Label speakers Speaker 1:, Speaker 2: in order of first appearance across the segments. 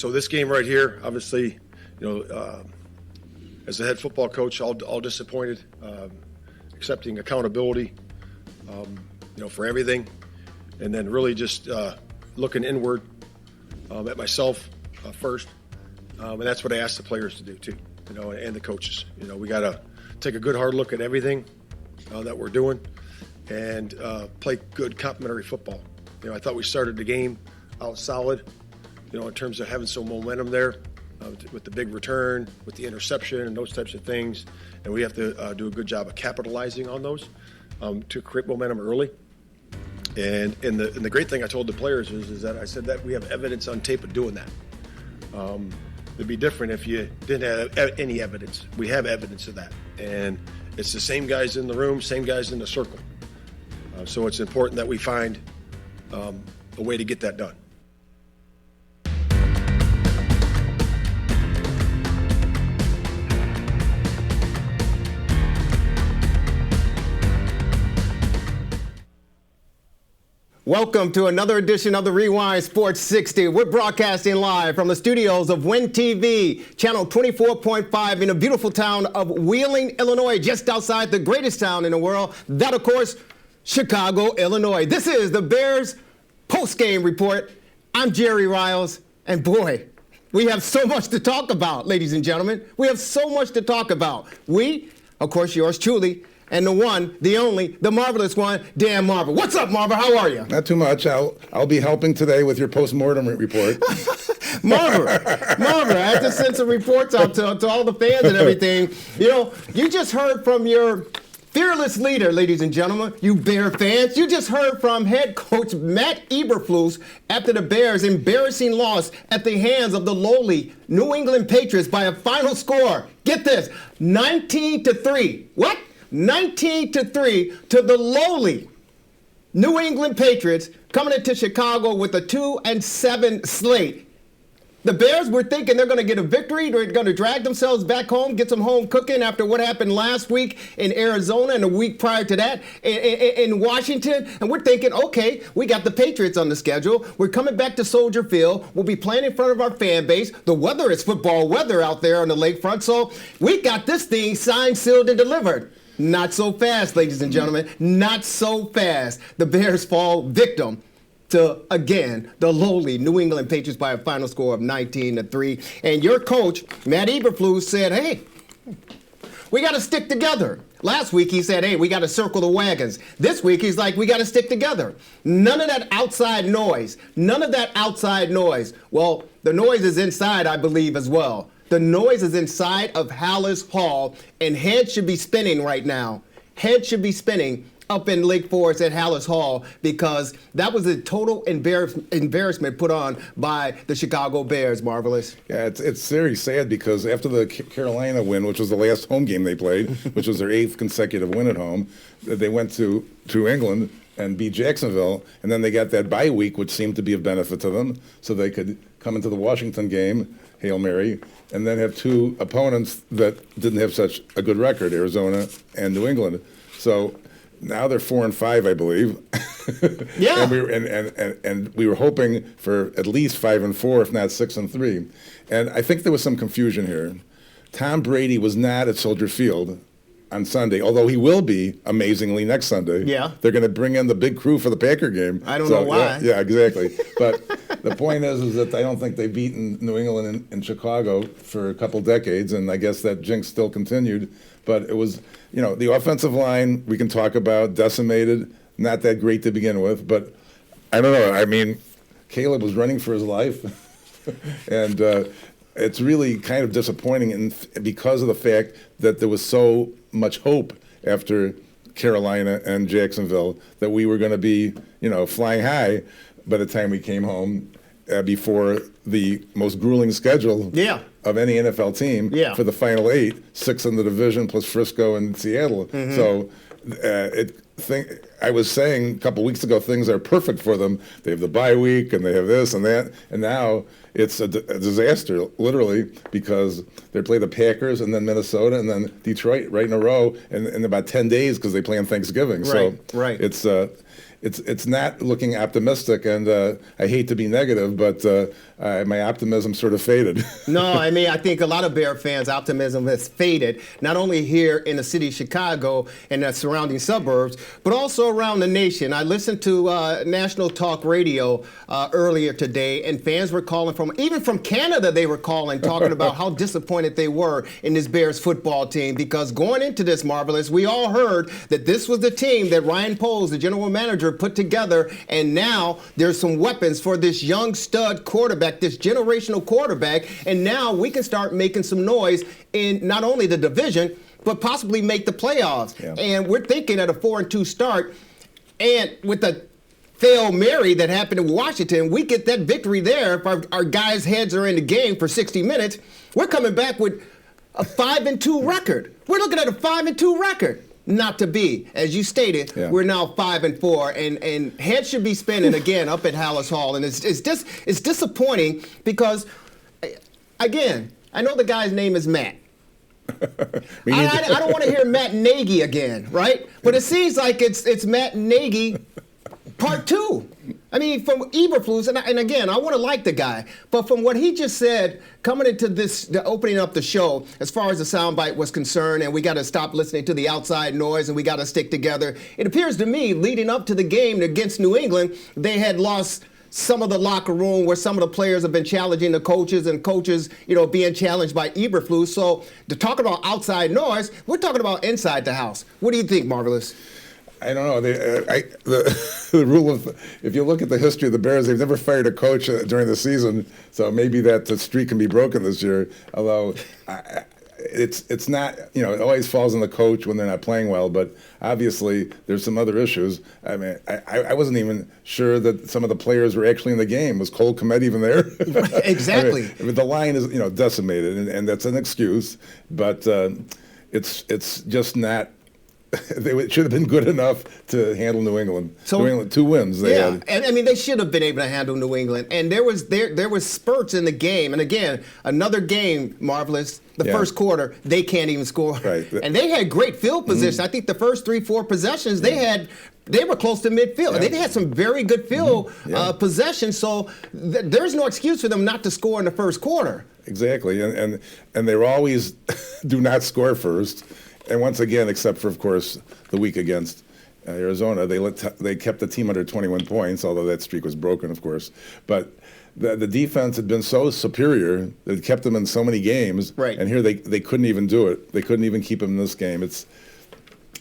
Speaker 1: So this game right here, obviously, as a head football coach, all disappointed, accepting accountability, for everything, and then really just looking inward at myself first, and that's what I asked the players to do too, and the coaches. We got to take a good hard look at everything that we're doing, and play good complementary football. I thought we started the game out solid, in terms of having some momentum there with the big return, with the interception and those types of things. And we have to do a good job of capitalizing on those to create momentum early. And the great thing I told the players is that I said that we have evidence on tape of doing that. It'd be different if you didn't have any evidence. We have evidence of that. And it's the same guys in the room, same guys in the circle. So it's important that we find a way to get that done.
Speaker 2: Welcome to another edition of the Rewind Sports 60. We're broadcasting live from the studios of Win TV, channel 24.5 in the beautiful town of Wheeling, Illinois, just outside the greatest town in the world. That, of course, Chicago, Illinois. This is the Bears Postgame Report. I'm Jerry Riles, and boy, we have so much to talk about, ladies and gentlemen. We have so much to talk about. We, of course, yours truly, and the one, the only, the marvelous one, Dan Marver. What's up, Marver? How are you?
Speaker 3: Not too much. I'll be helping today with your post-mortem report.
Speaker 2: Marver, I have to send some reports out to all the fans and everything. You just heard from your fearless leader, ladies and gentlemen, you Bear fans. You just heard from head coach Matt Eberflus after the Bears' embarrassing loss at the hands of the lowly New England Patriots by a final score. Get this, 19-3. What? 19-3 to the lowly New England Patriots coming into Chicago with a 2-7 slate. The Bears were thinking they're going to get a victory. They're going to drag themselves back home, get some home cooking after what happened last week in Arizona and a week prior to that in Washington. And we're thinking, okay, we got the Patriots on the schedule. We're coming back to Soldier Field. We'll be playing in front of our fan base. The weather is football weather out there on the lakefront. So we got this thing signed, sealed, and delivered. Not so fast, ladies and gentlemen. Not so fast. The Bears fall victim to, again, the lowly New England Patriots by a final score of 19-3. And your coach, Matt Eberflus, said, hey, we got to stick together. Last week he said, hey, we got to circle the wagons. This week he's like, we got to stick together. None of that outside noise. None of that outside noise. Well, the noise is inside, I believe, as well. The noise is inside of Hallis Hall, and heads should be spinning right now. Heads should be spinning up in Lake Forest at Hallis Hall because that was a total embarrassment put on by the Chicago Bears, Marvelous.
Speaker 3: Yeah, it's very sad because after the Carolina win, which was the last home game they played, which was their 8th consecutive win at home, they went to England and beat Jacksonville, and then they got that bye week, which seemed to be of benefit to them, so they could come into the Washington game, Hail Mary, and then have two opponents that didn't have such a good record, Arizona and New England. So now they're 4-5, I believe.
Speaker 2: Yeah.
Speaker 3: and we were hoping for at least 5-4, if not 6-3. And I think there was some confusion here. Tom Brady was not at Soldier Field on Sunday, although he will be, amazingly, next Sunday.
Speaker 2: Yeah.
Speaker 3: They're going to bring in the big crew for the Packer game.
Speaker 2: I don't know why.
Speaker 3: Yeah, exactly. But the point is that I don't think they've beaten New England in Chicago for a couple decades, and I guess that jinx still continued. But it was, the offensive line we can talk about, decimated, not that great to begin with. But I don't know. I mean, Caleb was running for his life, and it's really kind of disappointing because of the fact that there was so much hope after Carolina and Jacksonville that we were going to be, flying high by the time we came home before the most grueling schedule of any NFL team for the final 8, 6 in the division plus Frisco and Seattle. Mm-hmm. So I was saying a couple weeks ago, things are perfect for them. They have the bye week, and they have this and that, and now it's a disaster, literally, because they play the Packers and then Minnesota and then Detroit right in a row in about 10 days because they play on Thanksgiving.
Speaker 2: Right.
Speaker 3: It's not looking optimistic, and I hate to be negative, but my optimism sort of faded.
Speaker 2: No, I mean, I think a lot of Bear fans' optimism has faded, not only here in the city of Chicago and the surrounding suburbs, but also around the nation. I listened to national talk radio earlier today, and fans were calling even from Canada, they were calling, talking about how disappointed they were in this Bears football team, because going into this, Marvelous, we all heard that this was the team that Ryan Poles, the general manager, put together, and now there's some weapons for this young stud quarterback, this generational quarterback, and now we can start making some noise in not only the division, but possibly make the playoffs.
Speaker 3: Yeah.
Speaker 2: And we're thinking at a 4-2 start, and with the Hail Mary that happened in Washington, we get that victory there. If our guys' heads are in the game for 60 minutes, we're coming back with a 5-2 record. We're looking at a 5-2 record. Not to be. As you stated, we're now 5-4, and heads should be spinning again up at Hallis Hall. And it's disappointing because, again, I know the guy's name is Matt. I don't want to hear Matt Nagy again, right? But it seems like it's Matt Nagy Part 2. I mean, from Eberflus, and again, I want to like the guy, but from what he just said, coming into the opening up the show, as far as the soundbite was concerned, and we got to stop listening to the outside noise, and we got to stick together. It appears to me, leading up to the game against New England, they had lost some of the locker room where some of the players have been challenging the coaches, and coaches, being challenged by Eberflus. So to talk about outside noise, we're talking about inside the house. What do you think, Marvelous?
Speaker 3: I don't know. The rule of, if you look at the history of the Bears, they've never fired a coach during the season, so maybe that the streak can be broken this year. Although it's not, it always falls on the coach when they're not playing well. But obviously, there's some other issues. I mean, I wasn't even sure that some of the players were actually in the game. Was Cole Kmet even there?
Speaker 2: Exactly.
Speaker 3: I mean, the line is decimated, and that's an excuse. But it's just not. It should have been good enough to handle New England. New England, 2 wins they had.
Speaker 2: And I mean, they should have been able to handle New England. And there was spurts in the game. And again, another game, Marvelous. The first quarter, they can't even score.
Speaker 3: Right.
Speaker 2: And they had great field position. I think the first 3-4 possessions they were close to midfield. They had some very good field possession. So there's no excuse for them not to score in the first quarter.
Speaker 3: Exactly. And they were always do not score first. And once again, except for, of course, the week against Arizona, they kept the team under 21 points, although that streak was broken, of course. But the defense had been so superior that it kept them in so many games.
Speaker 2: Right.
Speaker 3: And here they couldn't even do it. They couldn't even keep them in this game. It's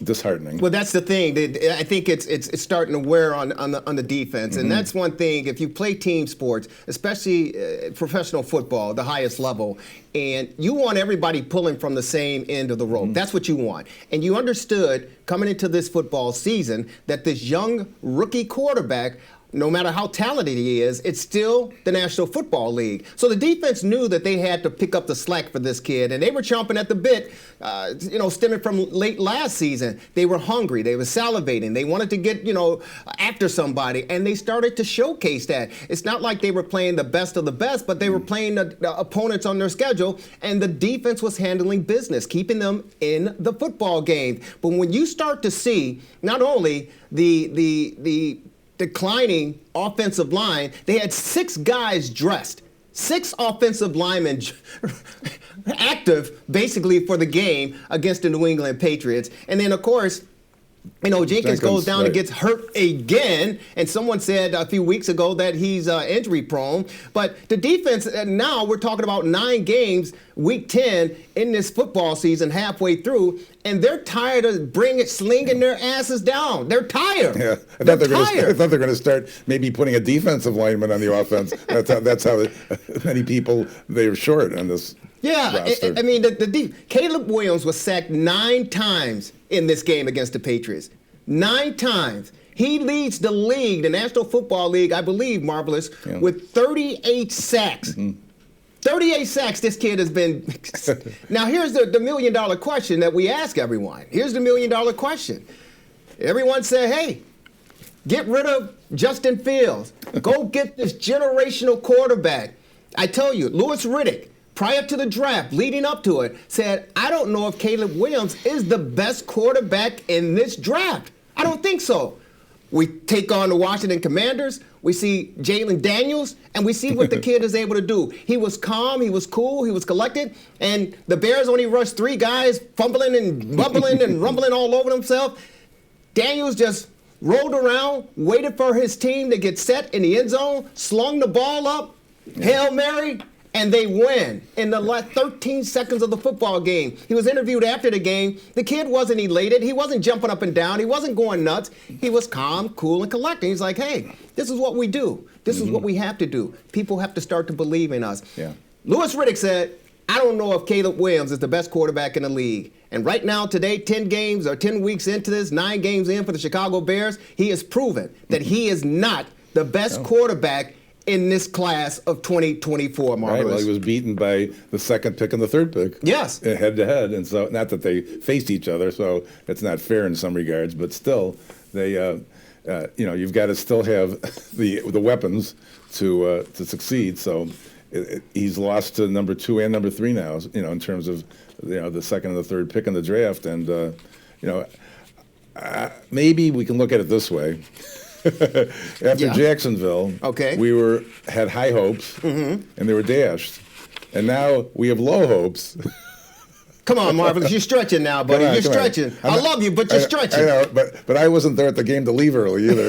Speaker 3: disheartening.
Speaker 2: Well, that's the thing. I think it's starting to wear on the defense, and that's one thing. If you play team sports, especially professional football, the highest level, and you want everybody pulling from the same end of the rope. That's what you want. And you understood coming into this football season that this young rookie quarterback, no matter how talented he is, it's still the National Football League. So the defense knew that they had to pick up the slack for this kid, and they were chomping at the bit, stemming from late last season. They were hungry. They were salivating. They wanted to get, after somebody, and they started to showcase that. It's not like they were playing the best of the best, but they were playing the opponents on their schedule, and the defense was handling business, keeping them in the football game. But when you start to see not only the declining offensive line, they had 6 guys dressed, 6 offensive linemen active basically for the game against the New England Patriots. And then, of course, Jenkins goes down and gets hurt again, and someone said a few weeks ago that he's injury prone. But the defense, now we're talking about 9 games, week 10 in this football season, halfway through, and they're tired of slinging their asses down. They're tired.
Speaker 3: Yeah, I thought they're going to start maybe putting a defensive lineman on the offense. That's how many people they're short on this.
Speaker 2: Yeah, I mean, Caleb Williams was sacked 9 times in this game against the Patriots. 9 times. He leads the league, the National Football League, I believe, Marvelous, with 38 sacks. 38 sacks this kid has been. Now, here's the $1 million question that we ask everyone. Here's the $1 million question. everyone said, hey, get rid of Justin Fields. Go get this generational quarterback. I tell you, Louis Riddick, prior to the draft, leading up to it, said, I don't know if Caleb Williams is the best quarterback in this draft. I don't think so. We take on the Washington Commanders. We see Jalen Daniels, and we see what the kid is able to do. He was calm, he was cool, he was collected, and the Bears only rushed 3 guys, fumbling and bumbling and rumbling all over themselves. Daniels just rolled around, waited for his team to get set in the end zone, slung the ball up, Hail Mary, and they win in the last 13 seconds of the football game. He was interviewed after the game. The kid wasn't elated. He wasn't jumping up and down. He wasn't going nuts. He was calm, cool, and collected. He's like, hey, this is what we do. This is what we have to do. People have to start to believe in us.
Speaker 3: Yeah.
Speaker 2: Louis Riddick said, I don't know if Caleb Williams is the best quarterback in the league. And right now, today, 10 games or 10 weeks into this, 9 games in for the Chicago Bears, he has proven that he is not the best quarterback in this class of 2024, Marvelous.
Speaker 3: Right, well, he was beaten by the 2nd pick and the 3rd pick.
Speaker 2: Yes.
Speaker 3: Head to head, and so not that they faced each other, so it's not fair in some regards, but still, they, you've got to still have the weapons to succeed. So he's lost to number 2 and number 3 now, in terms of the 2nd and the 3rd pick in the draft, and maybe we can look at it this way. After Jacksonville, we had high hopes, and they were dashed. And now we have low hopes.
Speaker 2: Come on, Marvelous. You're stretching now, buddy. You're stretching. I love you, but you're stretching.
Speaker 3: I know, but I wasn't there at the game to leave early either.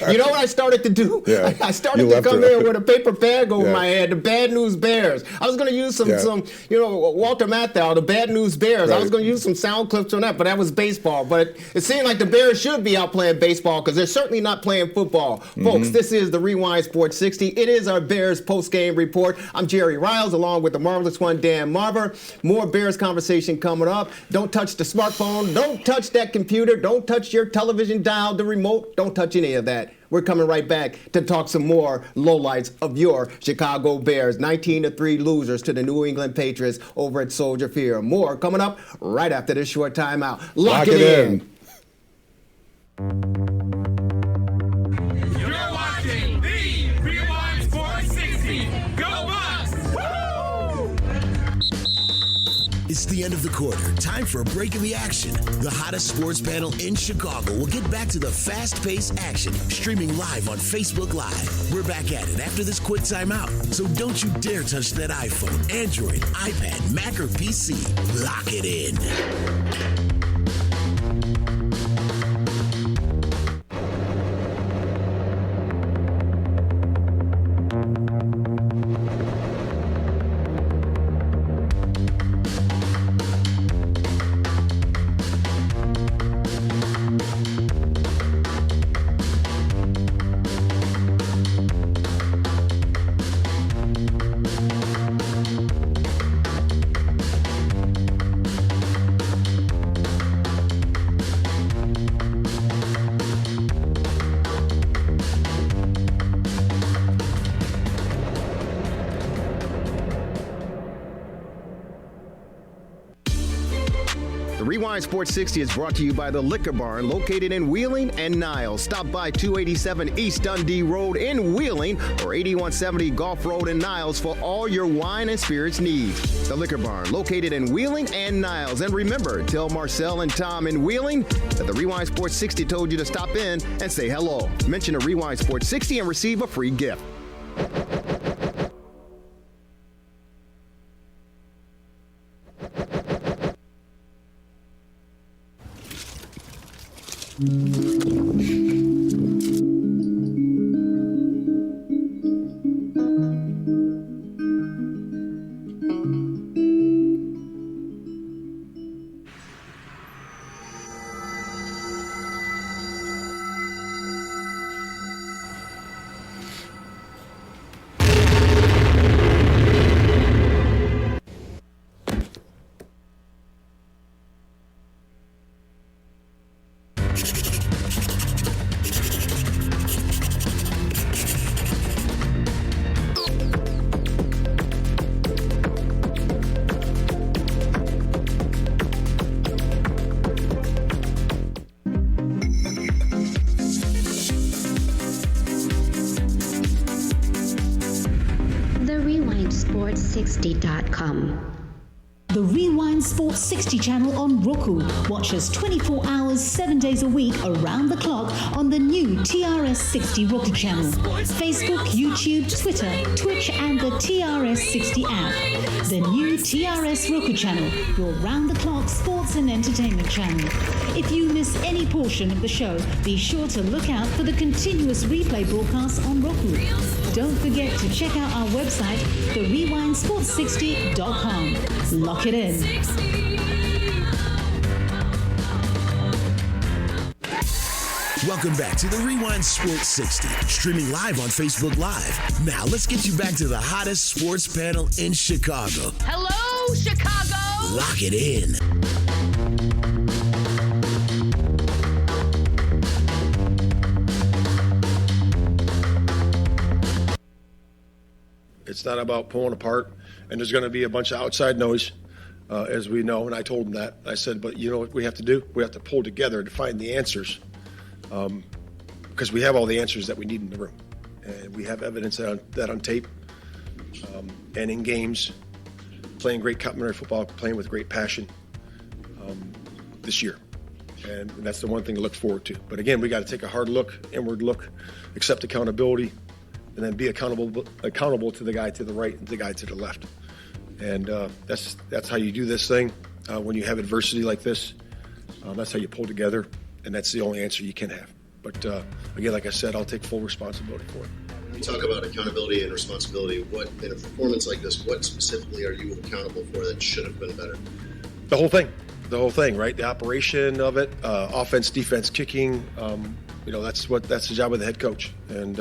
Speaker 2: You know what I started to do?
Speaker 3: Yeah.
Speaker 2: I started to come in with a paper bag over my head, the Bad News Bears. I was going to use some Walter Matthau, the Bad News Bears.
Speaker 3: Right.
Speaker 2: I was going to use some sound clips on that, but that was baseball. But it seemed like the Bears should be out playing baseball because they're certainly not playing football. Folks, this is the Rewind Sports 60. It is our Bears post-game report. I'm Jerry Riles, along with the marvelous one, Dan Marver. More Bears conversation coming up. Don't touch the smartphone. Don't touch that computer. Don't touch your television dial, the remote. Don't touch any of that. We're coming right back to talk some more lowlights of your Chicago Bears. 19-3 losers to the New England Patriots over at Soldier Field. More coming up right after this short timeout. Lock it in.
Speaker 4: You're watching the Rewind Sports 60. Go Bucks! Woo!
Speaker 5: It's the end of the quarter. Time for a break in the action. The hottest sports panel in Chicago will get back to the fast-paced action, streaming live on Facebook Live. We're back at it after this quick timeout. So don't you dare touch that iPhone, Android, iPad, Mac, or PC. Lock it in.
Speaker 2: The Rewind Sports 60 is brought to you by the Liquor Barn, located in Wheeling and Niles. Stop by 287 East Dundee Road in Wheeling or 8170 Gulf Road in Niles for all your wine and spirits needs. The Liquor Barn, located in Wheeling and Niles. And remember, tell Marcel and Tom in Wheeling that the Rewind Sports 60 told you to stop in and say hello. Mention the Rewind Sports 60 and receive a free gift.
Speaker 6: TRS60.com.
Speaker 7: The Rewind Sports 60 channel on Roku. Watch us 24 hours, 7 days a week, around the clock on the new TRS60 Roku channel. Facebook, YouTube, Twitter, Twitch, and the TRS60 app. The new TRS Roku channel, your round-the-clock sports and entertainment channel. If you miss any portion of the show, be sure to look out for the continuous replay broadcasts on Roku. Don't forget to check out our website, therewindsports60.com. Lock it in.
Speaker 5: Welcome back to the Rewind Sports 60, streaming live on Facebook Live. Now, let's get you back to the hottest sports panel in Chicago.
Speaker 8: Hello, Chicago!
Speaker 5: Lock it in.
Speaker 1: It's not about pulling apart, and there's going to be a bunch of outside noise, as we know, and I told him that. I said, but you know what we have to do? We have to pull together to find the answers, because we have all the answers that we need in the room. And we have evidence that on tape and in games, playing great complementary football, playing with great passion this year. And that's the one thing to look forward to. But again, we got to take a hard look, inward look, accept accountability, and then be accountable to the guy to the right and the guy to the left. And that's how you do this thing. When you have adversity like this, that's how you pull together, and that's the only answer you can have. But again, like I said, I'll take full responsibility for it.
Speaker 9: When you talk about accountability and responsibility, what in a performance like this, what specifically are you accountable for that should have been better?
Speaker 1: The whole thing, right? The operation of it, offense, defense, kicking. That's the job of the head coach, and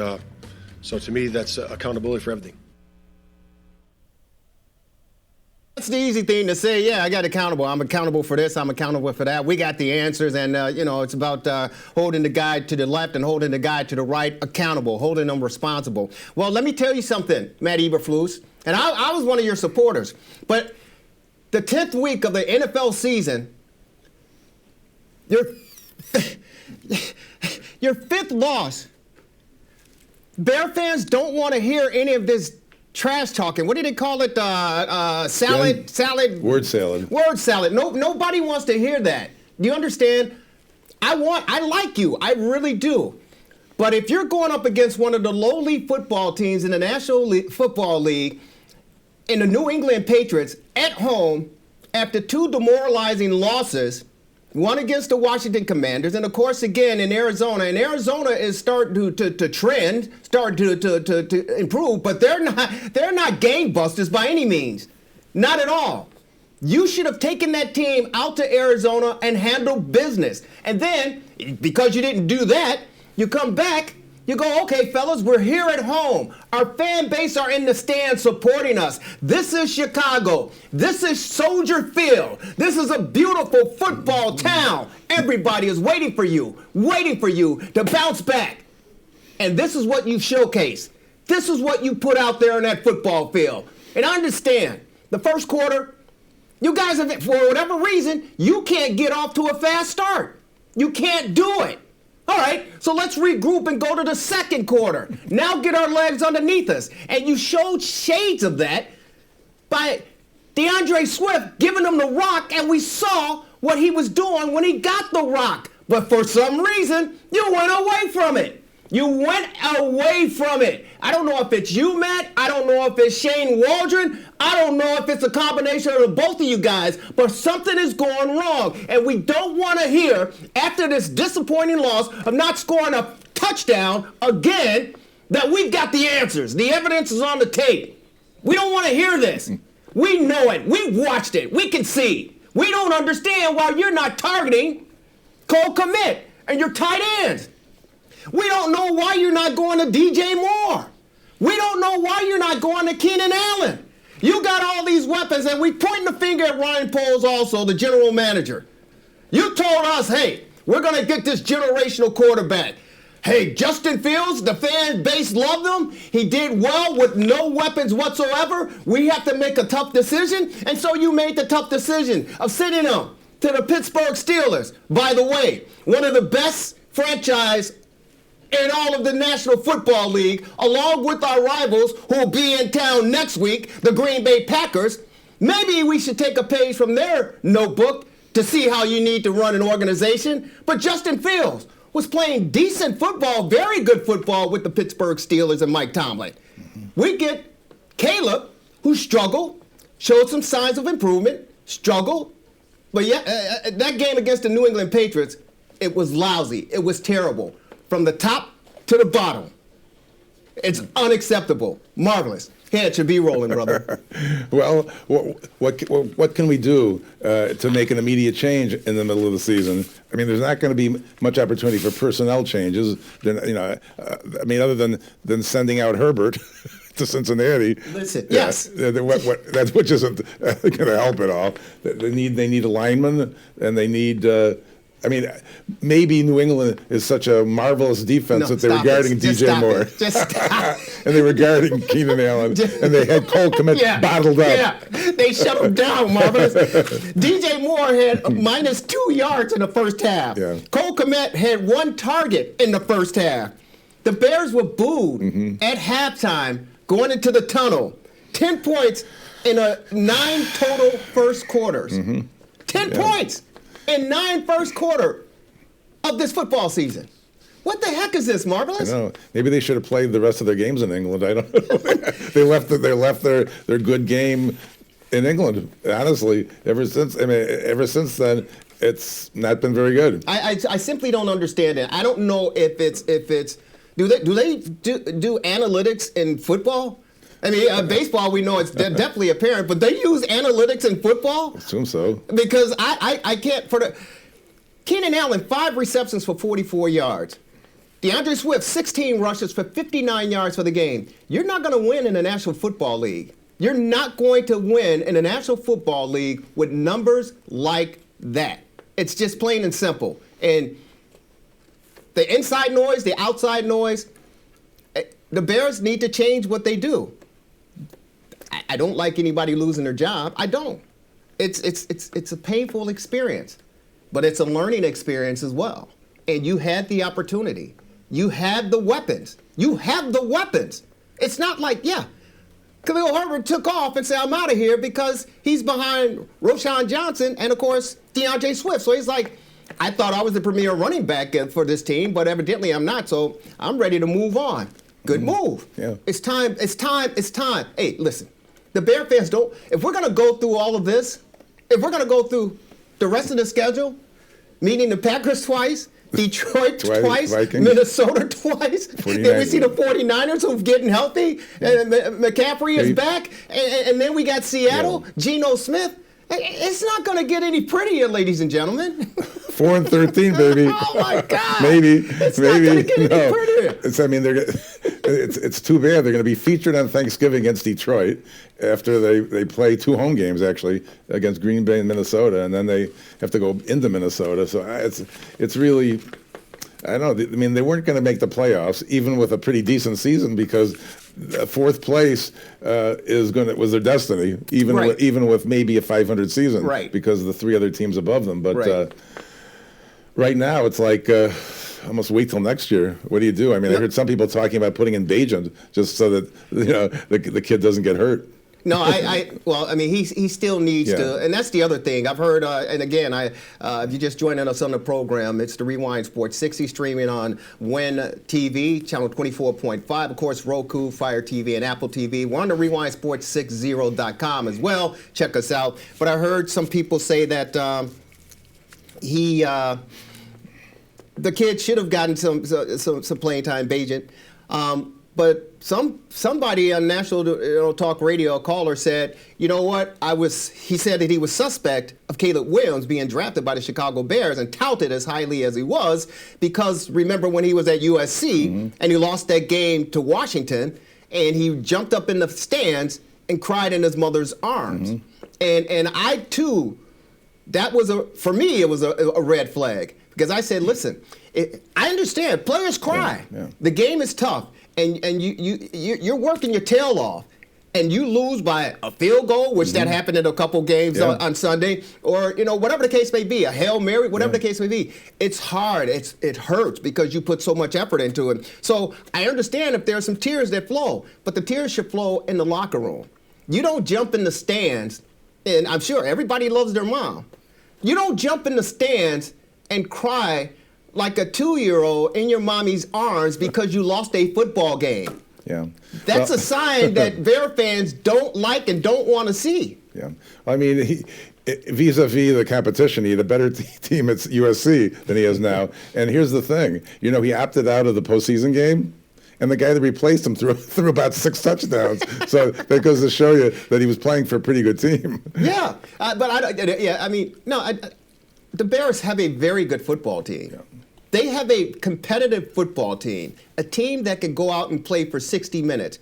Speaker 1: so to me, that's accountability for everything.
Speaker 2: That's the easy thing to say. Yeah, I got accountable. I'm accountable for this. I'm accountable for that. We got the answers, and it's about holding the guy to the left and holding the guy to the right accountable, holding them responsible. Well, let me tell you something, Matt Eberflus, and I was one of your supporters, but the 10th week of the NFL season, your fifth loss. Bear fans don't want to hear any of this trash talking. What did they call it? Salad.
Speaker 3: Word salad.
Speaker 2: Word salad. Nobody wants to hear that. Do you understand? I like you. I really do. But if you're going up against one of the lowly football teams in the National Football League, in the New England Patriots, at home, after two demoralizing losses, one against the Washington Commanders, and of course again in Arizona. And Arizona is starting to trend, starting to improve, but they're not gangbusters by any means. Not at all. You should have taken that team out to Arizona and handled business. And then, because you didn't do that, you come back, you go, okay, fellas, we're here at home. Our fan base are in the stands supporting us. This is Chicago. This is Soldier Field. This is a beautiful football town. Everybody is waiting for you to bounce back. And this is what you showcase. This is what you put out there in that football field. And I understand, the first quarter, you guys, for whatever reason, you can't get off to a fast start. You can't do it. All right, so let's regroup and go to the second quarter. Now get our legs underneath us. And you showed shades of that by DeAndre Swift giving him the rock, and we saw what he was doing when he got the rock. But for some reason, you went away from it. You went away from it. I don't know if it's you, Matt. I don't know if it's Shane Waldron. I don't know if it's a combination of both of you guys, but something is going wrong. And we don't want to hear, after this disappointing loss of not scoring a touchdown again, that we've got the answers. The evidence is on the tape. We don't want to hear this. We know it. We've watched it. We can see. We don't understand why you're not targeting Cole Kmet and your tight ends. We don't know why you're not going to DJ Moore. We don't know why you're not going to Keenan Allen. You got all these weapons, and we pointing the finger at Ryan Poles also, the general manager. You told us, hey, we're going to get this generational quarterback. Hey, Justin Fields, the fan base loved him. He did well with no weapons whatsoever. We have to make a tough decision, and so you made the tough decision of sending him to the Pittsburgh Steelers. By the way, one of the best franchise in all of the National Football League, along with our rivals who will be in town next week, the Green Bay Packers. Maybe we should take a page from their notebook to see how you need to run an organization. But Justin Fields was playing decent football, very good football with the Pittsburgh Steelers and Mike Tomlin. We get Caleb, who struggled, showed some signs of improvement, struggled. But yeah, that game against the New England Patriots, it was lousy. It was terrible. From the top to the bottom. It's unacceptable. Marvelous. Head should be rolling, brother.
Speaker 3: Well, what can we do to make an immediate change in the middle of the season? I mean, there's not going to be much opportunity for personnel changes. Other than sending out Herbert to Cincinnati.
Speaker 2: Listen, yes,
Speaker 3: which isn't going to help at all. They need a lineman, and they need. Maybe New England is such a marvelous defense that they were guarding DJ Moore.
Speaker 2: Just stop.
Speaker 3: And they were guarding Keenan Allen. And they had Cole Kmet bottled up.
Speaker 2: Yeah, they shut him down, Marvelous. DJ Moore had minus 2 yards in the first half.
Speaker 3: Yeah.
Speaker 2: Cole Kmet had 1 target in the first half. The Bears were booed at halftime going into the tunnel. 10 points in 9 total first quarters. 10 points in 9 first quarter of this football season. What the heck is this, Marvelous?
Speaker 3: I don't know. Maybe they should have played the rest of their games in England. I don't know. They left their good game in England. Honestly, ever since then, it's not been very good.
Speaker 2: I simply don't understand it. I don't know if it's do they do analytics in football? I mean, baseball, we know it's definitely apparent, but they use analytics in football?
Speaker 3: I assume so.
Speaker 2: Because I can't, Keenan Allen, 5 receptions for 44 yards. DeAndre Swift, 16 rushes for 59 yards for the game. You're not going to win in the National Football League. You're not going to win in the National Football League with numbers like that. It's just plain and simple. And the inside noise, the outside noise, the Bears need to change what they do. I don't like anybody losing their job. I don't. It's a painful experience, but it's a learning experience as well. And you had the opportunity. You had the weapons. You have the weapons. It's not like, Khalil Herbert took off and said, I'm out of here because he's behind Roshan Johnson and, of course, DeAndre Swift. So he's like, I thought I was the premier running back for this team, but evidently I'm not, so I'm ready to move on. Good move.
Speaker 3: Yeah.
Speaker 2: It's time. Hey, listen, the Bear fans if we're going to go through all of this, if we're going to go through the rest of the schedule, meeting the Packers twice, Detroit twice,
Speaker 3: Vikings.
Speaker 2: Minnesota twice. Then we see the 49ers who's getting healthy. And McCaffrey is back. And then we got Seattle, Geno Smith. It's not going to get any prettier, ladies and gentlemen.
Speaker 3: 4-13, baby.
Speaker 2: Oh my God!
Speaker 3: Maybe
Speaker 2: it's not going to get any prettier.
Speaker 3: It's too bad. They're going to be featured on Thanksgiving against Detroit after they play 2 home games actually against Green Bay and Minnesota, and then they have to go into Minnesota. So it's really. I don't know. I mean, they weren't going to make the playoffs, even with a pretty decent season, because 4th place was their destiny, even with maybe a 500 season, because of the 3 other teams above them. But right now, it's like almost wait till next year. What do you do? I mean, I heard some people talking about putting in Bajan just so that the kid doesn't get hurt.
Speaker 2: No, he still needs to, and that's the other thing. I've heard, and again, if you just joining us on the program, it's the Rewind Sports 60 streaming on Win TV, channel 24.5, of course, Roku, Fire TV, and Apple TV. We're on the RewindSports60.com as well. Check us out. But I heard some people say that the kid should have gotten some playing time, Bajan. But somebody on national talk radio, a caller said, you know what? He said that he was suspect of Caleb Williams being drafted by the Chicago Bears and touted as highly as he was because remember when he was at USC and he lost that game to Washington and he jumped up in the stands and cried in his mother's arms. And I too, for me, it was a red flag because I said, listen, I understand players cry. The game is tough. And you're working your tail off. and you lose by a field goal, which that happened in a couple games on Sunday, or whatever the case may be, a Hail Mary, whatever the case may be, it's hard. It hurts because you put so much effort into it. So I understand if there are some tears that flow, but the tears should flow in the locker room. You don't jump in the stands, and I'm sure everybody loves their mom. You don't jump in the stands and cry like a 2-year-old in your mommy's arms because you lost a football game.
Speaker 3: Yeah.
Speaker 2: That's a sign that Bear fans don't like and don't want to see.
Speaker 3: Yeah. I mean, vis-a-vis the competition, he had a better team at USC than he has now. And here's the thing. He opted out of the postseason game, and the guy that replaced him threw about 6 touchdowns. So that goes to show you that he was playing for a pretty good team.
Speaker 2: Yeah. The Bears have a very good football team. Yeah. They have a competitive football team, a team that can go out and play for 60 minutes.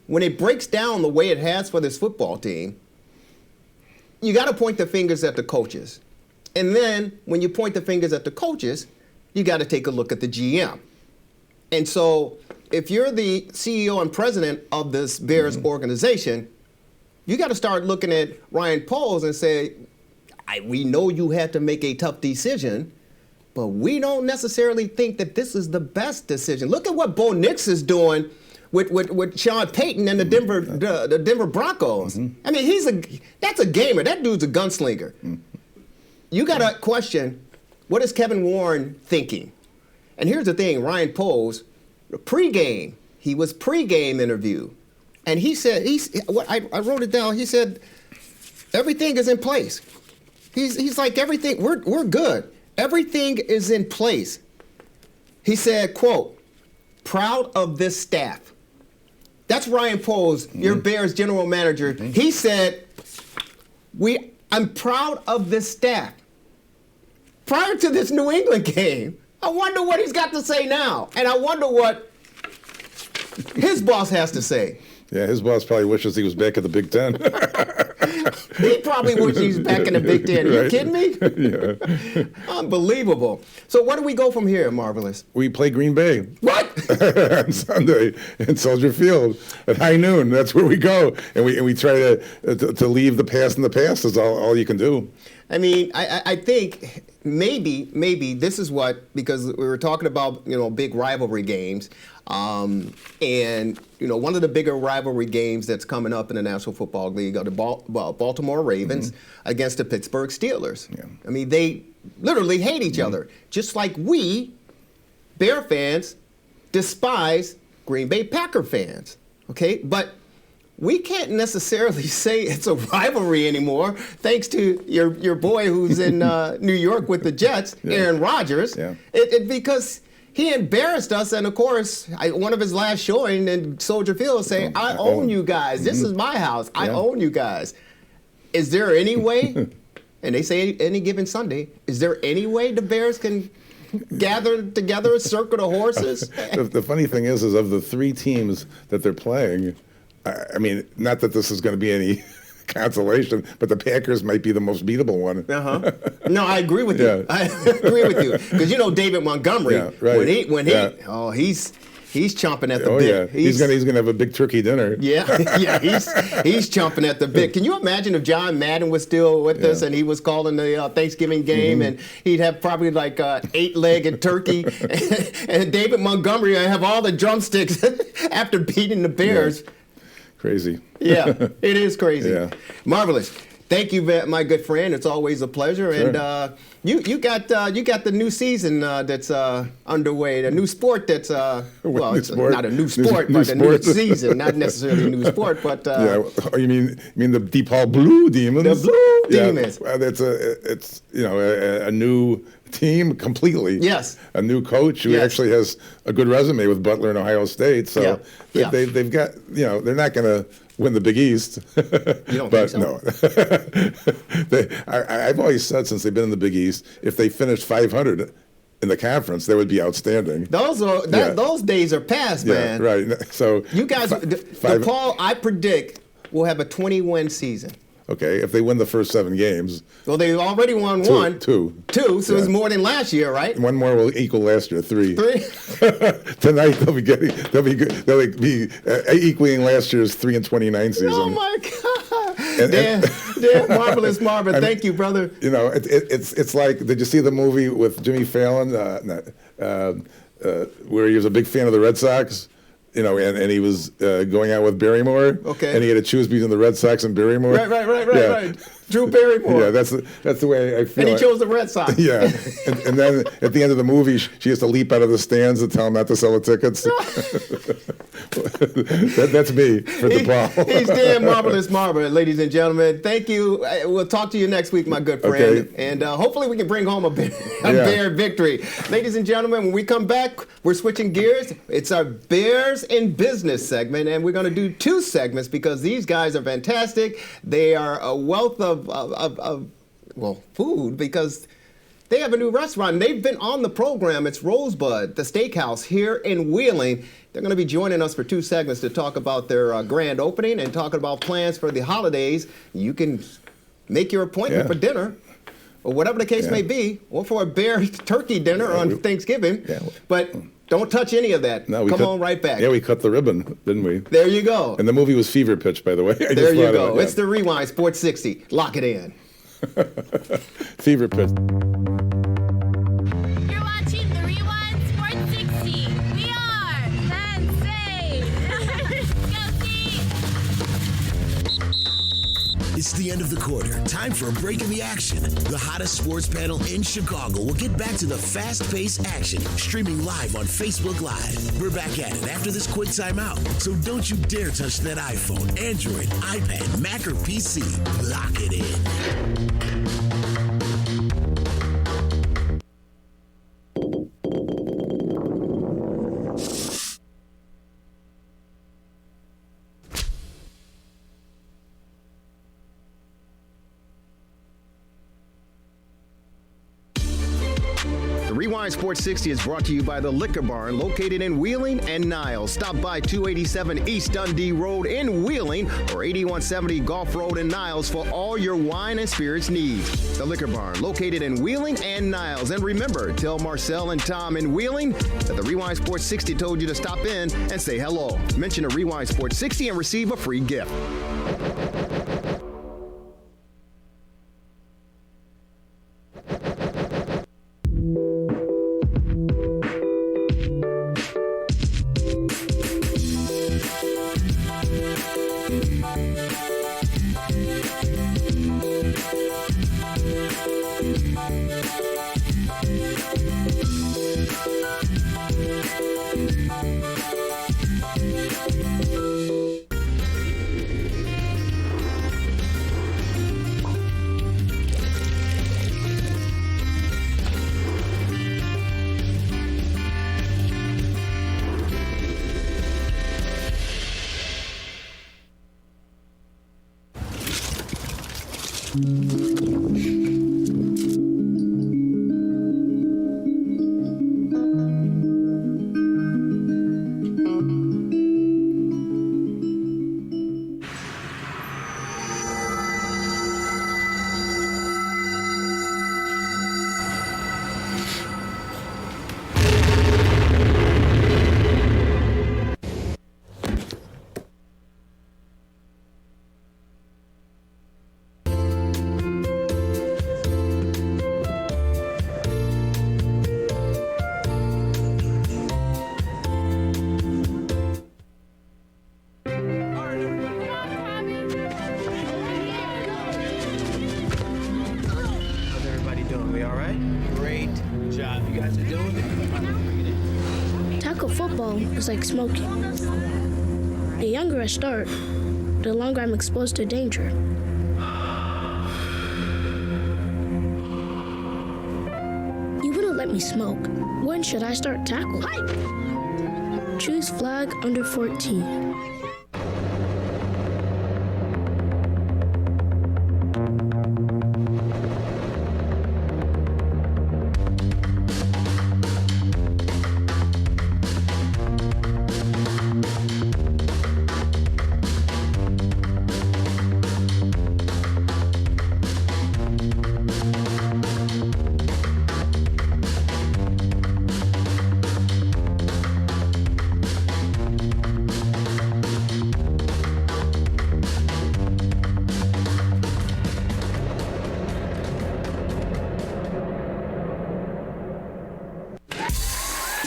Speaker 2: When it breaks down the way it has for this football team, you got to point the fingers at the coaches. And then when you point the fingers at the coaches, you got to take a look at the GM. And so if you're the CEO and president of this Bears organization, you got to start looking at Ryan Poles and say, we know you had to make a tough decision, but we don't necessarily think that this is the best decision. Look at what Bo Nix is doing with Sean Payton and the Denver Broncos. I mean, that's a gamer. That dude's a gunslinger. You got to question, what is Kevin Warren thinking? And here's the thing, Ryan Poles, pregame interview, and he said, I wrote it down, he said, everything is in place. He's like, everything, we're good. Everything is in place. He said, quote, proud of this staff. That's Ryan Poles, your Bears general manager. He said, I'm proud of this staff. Prior to this New England game, I wonder what he's got to say now. And I wonder what his boss has to say.
Speaker 3: Yeah, his boss probably wishes he was back at the Big Ten.
Speaker 2: He probably wishes he was back in the Big Ten. Are you kidding me?
Speaker 3: Yeah.
Speaker 2: Unbelievable. So where do we go from here, Marvelous?
Speaker 3: We play Green Bay.
Speaker 2: What?
Speaker 3: On Sunday in Soldier Field at high noon. That's where we go. And we try to leave the past in the past is all you can do.
Speaker 2: I mean, I think maybe this is what, because we were talking about, big rivalry games. And, one of the bigger rivalry games that's coming up in the National Football League are the Baltimore Ravens against the Pittsburgh Steelers. Yeah. I mean, they literally hate each other, just like we, Bear fans, despise Green Bay Packer fans. Okay? But we can't necessarily say it's a rivalry anymore, thanks to your boy who's in New York with the Jets, Aaron Rodgers, because he embarrassed us. And, of course, one of his last showing in Soldier Field saying, I own you guys. This is my house. I own you guys. Is there any way, and they say any given Sunday, is there any way the Bears can gather together a circle of horses?
Speaker 3: The funny thing is of the 3 teams that they're playing, I mean, not that this is going to be any consolation, but the Packers might be the most beatable one.
Speaker 2: No, I agree with you. I agree with you. Because David Montgomery, he's chomping at the bit.
Speaker 3: Yeah. He's gonna have a big turkey dinner.
Speaker 2: He's chomping at the bit. Can you imagine if John Madden was still with us and he was calling the Thanksgiving game and he'd have probably like 8-legged turkey and David Montgomery would have all the drumsticks after beating the Bears.
Speaker 3: Yeah. Crazy.
Speaker 2: Yeah, it is crazy.
Speaker 3: Yeah.
Speaker 2: Marvelous. Thank you, my good friend. It's always a pleasure.
Speaker 3: Sure.
Speaker 2: And you got the new season that's underway, the new sport that's it's not a new sport, but a new season, not necessarily a new sport, but
Speaker 3: you mean the DePaul Blue Demons?
Speaker 2: The Blue Demons.
Speaker 3: Well, it's a new team completely.
Speaker 2: Yes.
Speaker 3: A new coach who actually has a good resume with Butler and Ohio State. So they've got, they're not going to win the Big East.
Speaker 2: You don't think so?
Speaker 3: No. I've always said since they've been in the Big East, if they finished 500 in the conference, that would be outstanding.
Speaker 2: Those days are past, man.
Speaker 3: Right. So
Speaker 2: you guys, DePaul, I predict, will have a 20-win season.
Speaker 3: Okay, if they win the first 7 games,
Speaker 2: Well, they already won one.
Speaker 3: two,
Speaker 2: So it's more than last year, right?
Speaker 3: one more will equal last year, 3.
Speaker 2: 3.
Speaker 3: Tonight they'll be equaling last year's 3-29 season.
Speaker 2: Oh my God! Dan Marvelous Marvin, thank you, brother.
Speaker 3: You know, it's like, did you see the movie with Jimmy Fallon, where he was a big fan of the Red Sox? You know, and he was going out with Barrymore.
Speaker 2: Okay.
Speaker 3: And he had to choose between the Red Sox and Barrymore.
Speaker 2: Right. Drew Barrymore.
Speaker 3: Yeah, that's the way I feel.
Speaker 2: And he chose the Red Sox.
Speaker 3: Yeah, and then at the end of the movie, she has to leap out of the stands and tell him not to sell the tickets. That's me for DePaul.
Speaker 2: He's Dan Marvelous Marvin, ladies and gentlemen. Thank you. We'll talk to you next week, my good friend.
Speaker 3: Okay.
Speaker 2: And hopefully we can bring home a Bear victory. Ladies and gentlemen, when we come back, we're switching gears. It's our Bears in Business segment, and we're going to do 2 segments because these guys are fantastic. They are a wealth of food because they have a new restaurant. They've been on the program. It's Rosebud, the steakhouse here in Wheeling. They're going to be joining us for 2 segments to talk about their grand opening and talking about plans for the holidays. You can make your appointment for dinner or whatever the case may be, or for a bear turkey dinner on Thanksgiving. Yeah. But don't touch any of that.
Speaker 3: No,
Speaker 2: Come on right back.
Speaker 3: Yeah, we cut the ribbon, didn't we?
Speaker 2: There you go.
Speaker 3: And the movie was Fever Pitch, by the way.
Speaker 2: There you go. It's the Rewind Sports 60. Lock it in.
Speaker 3: Fever Pitch.
Speaker 8: You're watching the Rewind Sports 60. We are Sensei. Go see.
Speaker 5: It's the end of the quarter. Time for a break in the action. The hottest sports panel in Chicago will get back to the fast-paced action, streaming live on Facebook Live. We're back at it after this quick timeout. So don't you dare touch that iPhone, Android, iPad, Mac, or PC. Lock it in.
Speaker 2: Rewind Sports 60 is brought to you by the Liquor Barn, located in Wheeling and Niles. Stop by 287 East Dundee Road in Wheeling or 8170 Gulf Road in Niles for all your wine and spirits needs. The Liquor Barn, located in Wheeling and Niles. And remember, tell Marcel and Tom in Wheeling that the Rewind Sports 60 told you to stop in and say hello. Mention a Rewind Sports 60 and receive a free gift.
Speaker 6: It's like smoking. The younger I start, the longer I'm exposed to danger. You wouldn't let me smoke. When should I start tackle? Choose flag under 14.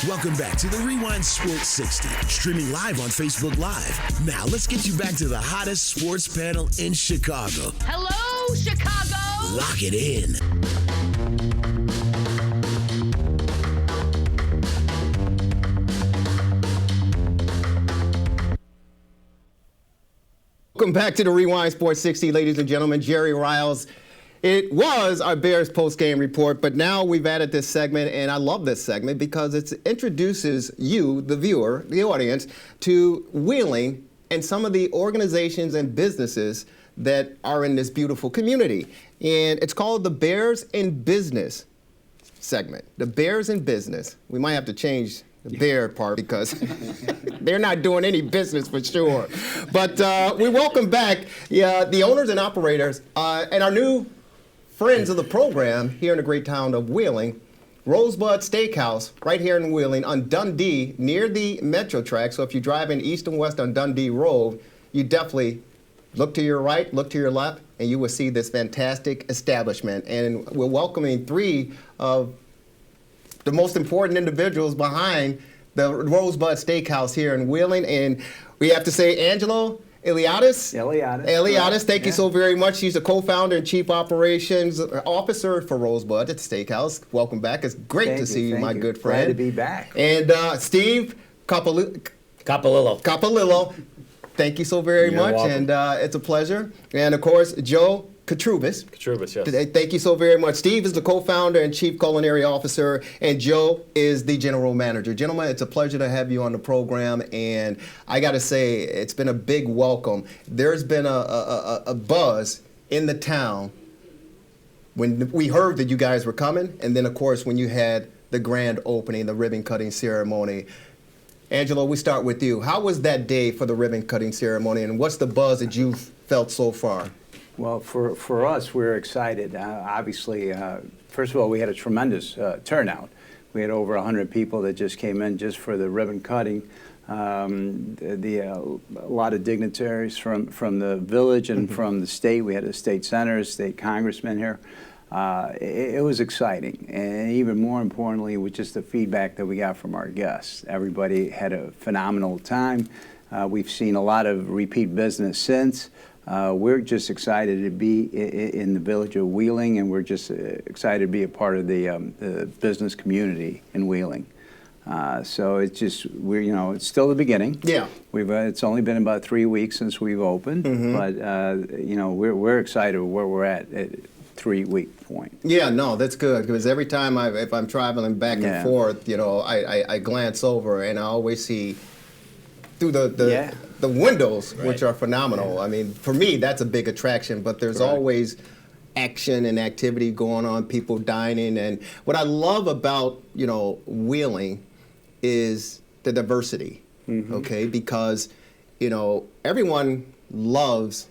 Speaker 5: Welcome back to the Rewind Sports 60, streaming live on Facebook Live. Now, let's get you back to the hottest sports panel in Chicago.
Speaker 8: Hello, Chicago.
Speaker 5: Lock it in.
Speaker 2: Welcome back to the Rewind Sports 60, ladies and gentlemen. Jerry Riles. It was our Bears post-game report, but now we've added this segment, and I love this segment because it introduces you, the viewer, the audience, to Wheeling and some of the organizations and businesses that are in this beautiful community. And it's called the Bears in Business segment. The Bears in Business. We might have to change the bear part because they're not doing any business for sure. But we welcome back the owners and operators and our new friends of the program here in the great town of Wheeling, Rosebud Steakhouse, right here in Wheeling on Dundee, near the Metro track. So if you drive in east and west on Dundee Road, you definitely look to your right, look to your left, and you will see this fantastic establishment. And we're welcoming three of the most important individuals behind the Rosebud Steakhouse here in Wheeling. And we have to say Angelo Eliadis, thank you so very much. He's the co-founder and chief operations officer for Rosebud at the Steakhouse. Welcome back. It's great to see you, my good friend.
Speaker 10: Glad to be back.
Speaker 2: And Steve Capolillo, thank you so very much.
Speaker 10: Welcome.
Speaker 2: And it's a pleasure. And of course, Joe Katrubis, yes. Thank you so very much. Steve is the co-founder and chief culinary officer, and Joe is the general manager. Gentlemen, it's a pleasure to have you on the program, and I got to say, it's been a big welcome. There's been a buzz in the town when we heard that you guys were coming, and then, of course, when you had the grand opening, the ribbon-cutting ceremony. Angelo, we start with you. How was that day for the ribbon-cutting ceremony, and what's the buzz that you've felt so far?
Speaker 10: Well, for us, we're excited. Obviously, first of all, we had a tremendous turnout. We had over 100 people that just came in just for the ribbon cutting. A lot of dignitaries from the village and from the state. We had a state senator, state congressman here. It was exciting, and even more importantly, was just the feedback that we got from our guests. Everybody had a phenomenal time. We've seen a lot of repeat business since. We're just excited to be in the village of Wheeling, and we're just excited to be a part of the business community in Wheeling. So it's just it's still the beginning.
Speaker 2: Yeah,
Speaker 10: it's only been about 3 weeks since we've opened, but we're excited where we're at 3-week point.
Speaker 2: Yeah, no, that's good because every time if I'm traveling back and forth, I glance over and I always see through the windows, which are phenomenal. I mean, for me, that's a big attraction, but there's always action and activity going on, people dining. And what I love about, Wheeling is the diversity, okay? Because, everyone most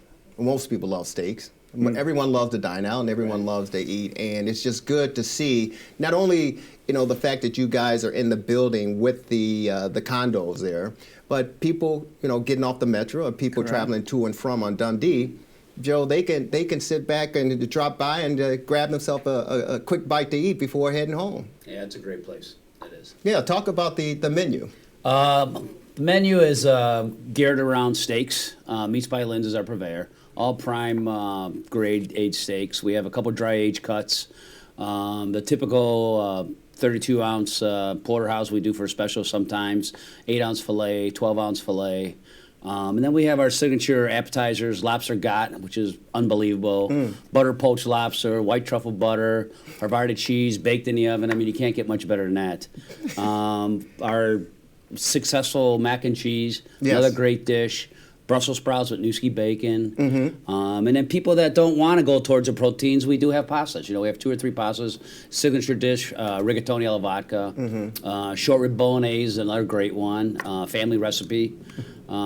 Speaker 2: people love steaks. Everyone loves to dine out and everyone loves to eat. And it's just good to see not only, the fact that you guys are in the building with the condos there, but people, getting off the metro or people traveling to and from on Dundee, Joe, they can sit back and drop by and grab themselves a quick bite to eat before heading home.
Speaker 11: Yeah, it's a great place. It is.
Speaker 2: Yeah, talk about the menu.
Speaker 11: The menu is geared around steaks. Meats by Lynn's is our purveyor. All prime grade aged steaks. We have a couple dry aged cuts. The typical 32-ounce porterhouse we do for a special sometimes, 8-ounce filet, 12-ounce filet. And then we have our signature appetizers, lobster got, which is unbelievable, butter poached lobster, white truffle butter, Harvard cheese baked in the oven. I mean, you can't get much better than that. Our successful mac and cheese, another great dish. Brussels sprouts with Newski bacon. And then people that don't want to go towards the proteins, we do have pastas. We have 2 or 3 pastas. Signature dish, rigatoni alla vodka. Short rib bolognese, another great one. Family recipe.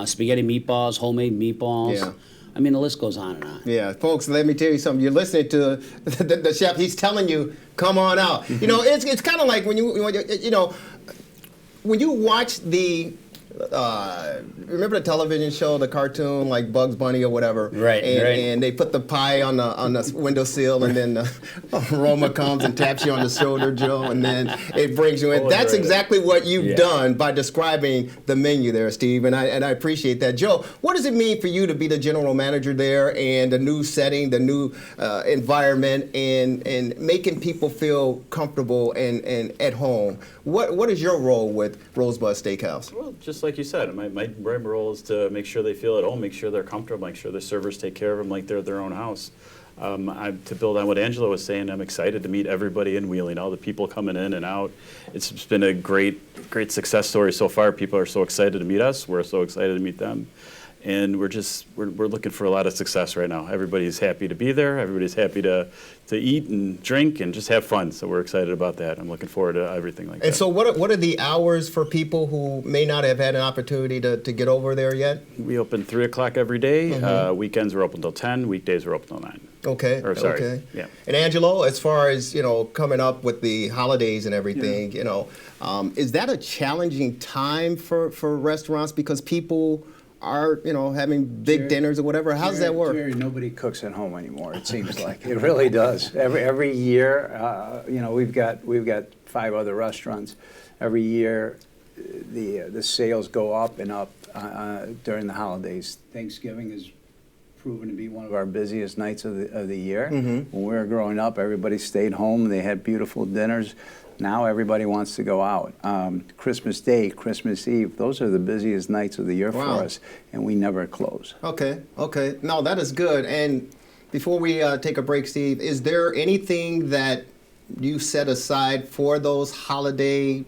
Speaker 11: Spaghetti meatballs, homemade meatballs. Yeah. I mean, the list goes on and on.
Speaker 2: Yeah, folks, let me tell you something. You're listening to the chef. He's telling you, come on out. It's kind of like when you watch the remember the television show, the cartoon, like Bugs Bunny or whatever?
Speaker 11: Right,
Speaker 2: and,
Speaker 11: right.
Speaker 2: And they put the pie on the windowsill, and then the aroma comes and taps you on the shoulder, Joe, and then it brings you in. That's exactly what you've done by describing the menu there, Steve, and I appreciate that. Joe, what does it mean for you to be the general manager there and the new setting, the new environment, and making people feel comfortable and at home? What is your role with Rosebud Steakhouse?
Speaker 12: Well, just like you said, my role is to make sure they feel at home, make sure they're comfortable, make sure the servers take care of them like they're their own house. To build on what Angela was saying, I'm excited to meet everybody in Wheeling, all the people coming in and out. It's been a great success story so far. People are so excited to meet us. We're so excited to meet them. And we're looking for a lot of success right now. Everybody's happy to be there. Everybody's happy to eat and drink and just have fun. So we're excited about that. I'm looking forward to everything like that.
Speaker 2: And so what are the hours for people who may not have had an opportunity to get over there yet?
Speaker 12: We open 3 o'clock every day. Weekends we're open till 10. Weekdays we're open till 9.
Speaker 2: Okay.
Speaker 12: Or sorry.
Speaker 2: Okay.
Speaker 12: Yeah.
Speaker 2: And Angelo, as far as coming up with the holidays and everything, is that a challenging time for restaurants because people are having big dinners or whatever? How does that work?
Speaker 10: Nobody cooks at home anymore. It seems like it really does. Every year, we've got 5 other restaurants. Every year, the sales go up and up during the holidays. Thanksgiving is proven to be one of our busiest nights of the year. When we were growing up, everybody stayed home. They had beautiful dinners. Now everybody wants to go out. Christmas Day, Christmas Eve, those are the busiest nights of the year for us, and we never close.
Speaker 2: Okay. No, that is good. And before we take a break, Steve, is there anything that you set aside for those holiday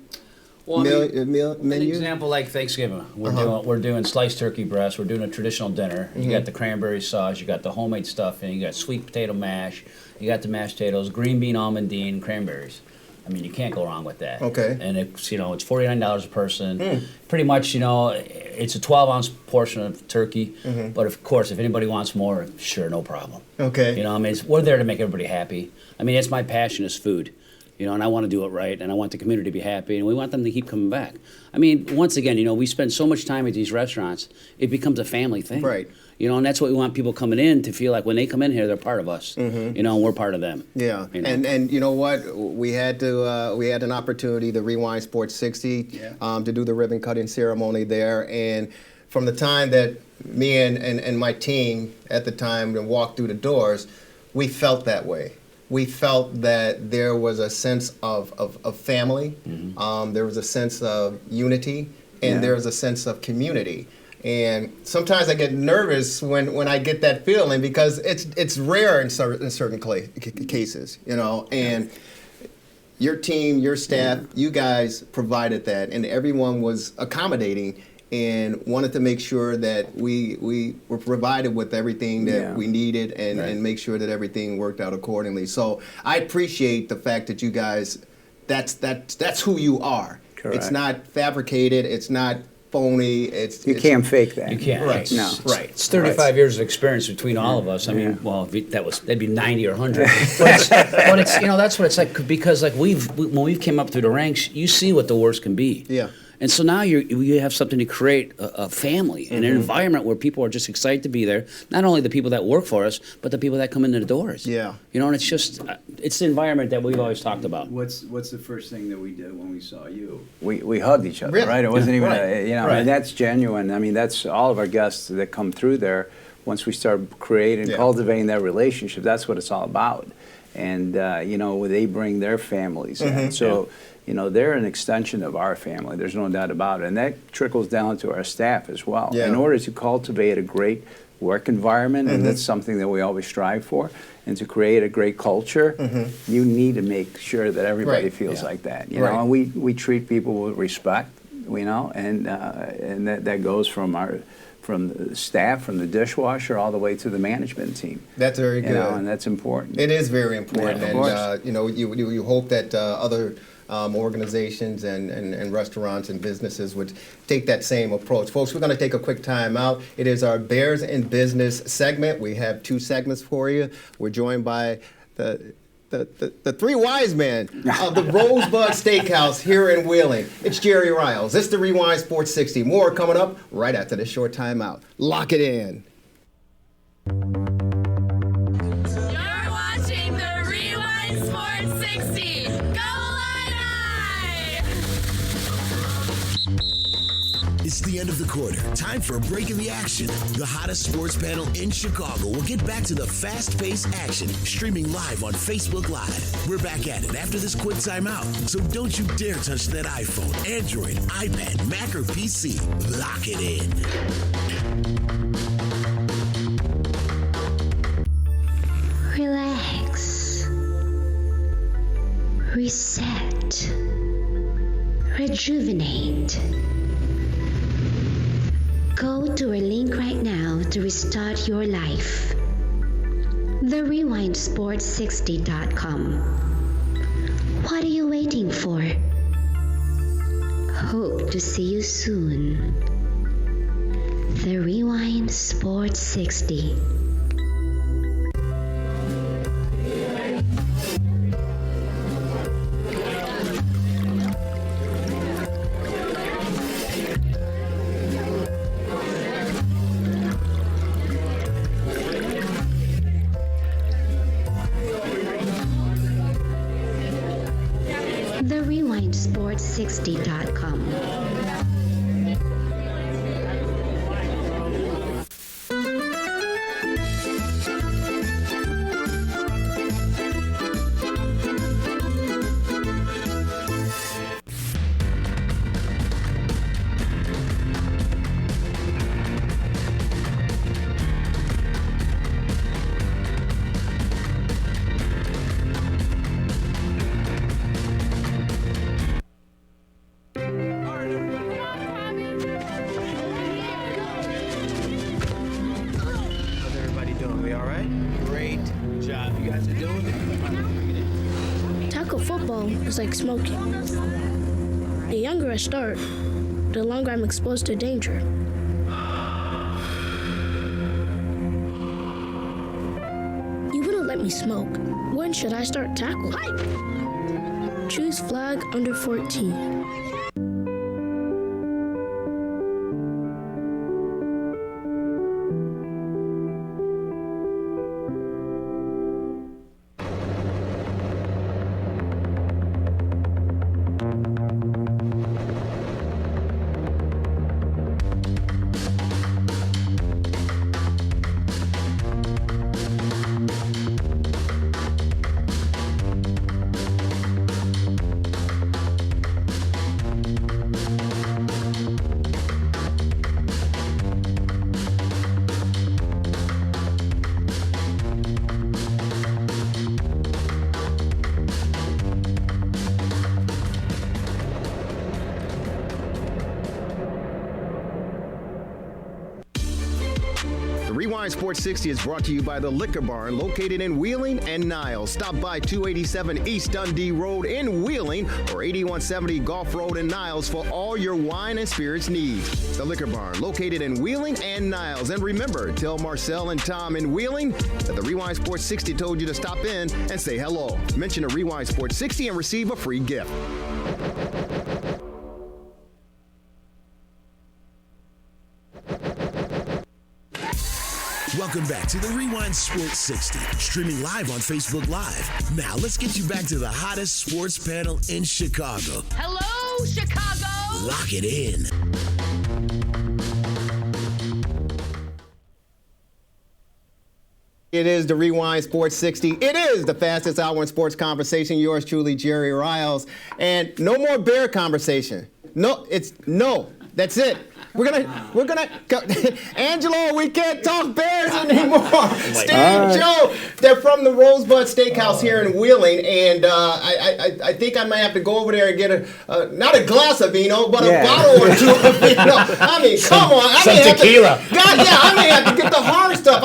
Speaker 2: menus?
Speaker 11: An example like Thanksgiving, we're doing sliced turkey breast, we're doing a traditional dinner. You got the cranberry sauce, you got the homemade stuffing, you got sweet potato mash, you got the mashed potatoes, green bean almondine, cranberries. I mean, you can't go wrong with that.
Speaker 2: Okay.
Speaker 11: And it's it's $49 a person. Pretty much, it's a 12-ounce portion of turkey. But of course, if anybody wants more, sure, no problem.
Speaker 2: Okay.
Speaker 11: We're there to make everybody happy. I mean, it's my passion is food. And I want to do it right, and I want the community to be happy, and we want them to keep coming back. I mean, once again, we spend so much time at these restaurants, it becomes a family thing.
Speaker 2: Right.
Speaker 11: And that's what we want people coming in to feel like when they come in here, they're part of us. And we're part of them.
Speaker 2: Yeah. And you know what? We had an opportunity, the Rewind Sports 60, to do the ribbon cutting ceremony there. And from the time that me and my team at the time walked through the doors, we felt that way. We felt that there was a sense of family, there was a sense of unity, and there was a sense of community. And sometimes I get nervous when I get that feeling because it's rare in certain cases, And your team, your staff, you guys provided that, and everyone was accommodating and wanted to make sure that we were provided with everything that we needed and make sure that everything worked out accordingly. So I appreciate the fact that you guys, that's who you are.
Speaker 10: Correct.
Speaker 2: It's not fabricated. It's not phony.
Speaker 10: You can't fake that.
Speaker 11: You can't.
Speaker 2: Right.
Speaker 11: No.
Speaker 2: Right.
Speaker 11: It's 35 years of experience between all of us. I mean, well, that'd be 90 or 100. But it's that's what it's like because when we came up through the ranks, you see what the worst can be.
Speaker 2: Yeah.
Speaker 11: And so now you have something to create a family and an environment where people are just excited to be there. Not only the people that work for us, but the people that come into the doors.
Speaker 2: Yeah.
Speaker 11: And it's just it's the environment that we've always talked about.
Speaker 10: What's the first thing that we did when we saw you? We hugged each other,
Speaker 2: Really?
Speaker 10: right? It wasn't even
Speaker 2: Right.
Speaker 10: and that's genuine. I mean, that's all of our guests that come through there. Once we start creating, cultivating that relationship, that's what it's all about. And they bring their families in. So. They're an extension of our family. There's no doubt about it. And that trickles down to our staff as well.
Speaker 2: Yeah.
Speaker 10: In order to cultivate a great work environment, and that's something that we always strive for, and to create a great culture, you need to make sure that everybody feels like that. You know, and we treat people with respect, and that goes from the staff, from the dishwasher, all the way to the management team.
Speaker 2: That's very good.
Speaker 10: And that's important.
Speaker 2: It is very important.
Speaker 10: Yeah, of course.
Speaker 2: You hope that other organizations and restaurants and businesses would take that same approach. Folks, we're going to take a quick time out. It is our Bears in Business segment. We have 2 segments for you. We're joined by the the three wise men of the Rosebud Steakhouse here in Wheeling. It's Jerry Riles. It's the Rewind Sports 60. More coming up right after this short timeout. Lock it in.
Speaker 8: You're watching the Rewind Sports 60. Go Illini!
Speaker 5: It's the end of the quarter. Time for a break in the action. The hottest sports panel in Chicago will get back to the fast-paced action, streaming live on Facebook Live. We're back at it after this quick timeout. So don't you dare touch that iPhone, Android, iPad, Mac, or PC. Lock it in.
Speaker 13: Relax. Reset. Rejuvenate. Go to our link right now to restart your life. TheRewindSports60.com. What are you waiting for? Hope to see you soon. The Rewind Sports 60. TheRewindSports60.com.
Speaker 14: How's everybody doing? We all right? Great job. You guys are doing it.
Speaker 6: Tackle football is like smoking. The younger I start, the longer I'm exposed to danger. You wouldn't let me smoke. When should I start tackle? Choose flag under 14.
Speaker 2: Rewind Sports 60 is brought to you by the Liquor Barn, located in Wheeling and Niles. Stop by 287 East Dundee Road in Wheeling or 8170 Gulf Road in Niles for all your wine and spirits needs. The Liquor Barn, located in Wheeling and Niles. And remember, tell Marcel and Tom in Wheeling that the Rewind Sports 60 told you to stop in and say hello. Mention a Rewind Sports 60 and receive a free gift.
Speaker 5: Welcome back to the Rewind Sports 60, streaming live on Facebook Live. Now, let's get you back to the hottest sports panel in Chicago.
Speaker 8: Hello, Chicago!
Speaker 5: Lock it in.
Speaker 2: It is the Rewind Sports 60. It is the fastest hour in sports conversation. Yours truly, Jerry Riles. And no more bear conversation. No, that's it. We're gonna go. Angelo, we can't talk Bears anymore. Steve, Joe, they're from the Rosebud Steakhouse here in Wheeling, and I think I might have to go over there and get not a glass of vino, but a bottle or two of vino. I mean, come on.
Speaker 10: Some tequila.
Speaker 2: I may have to get the hard stuff.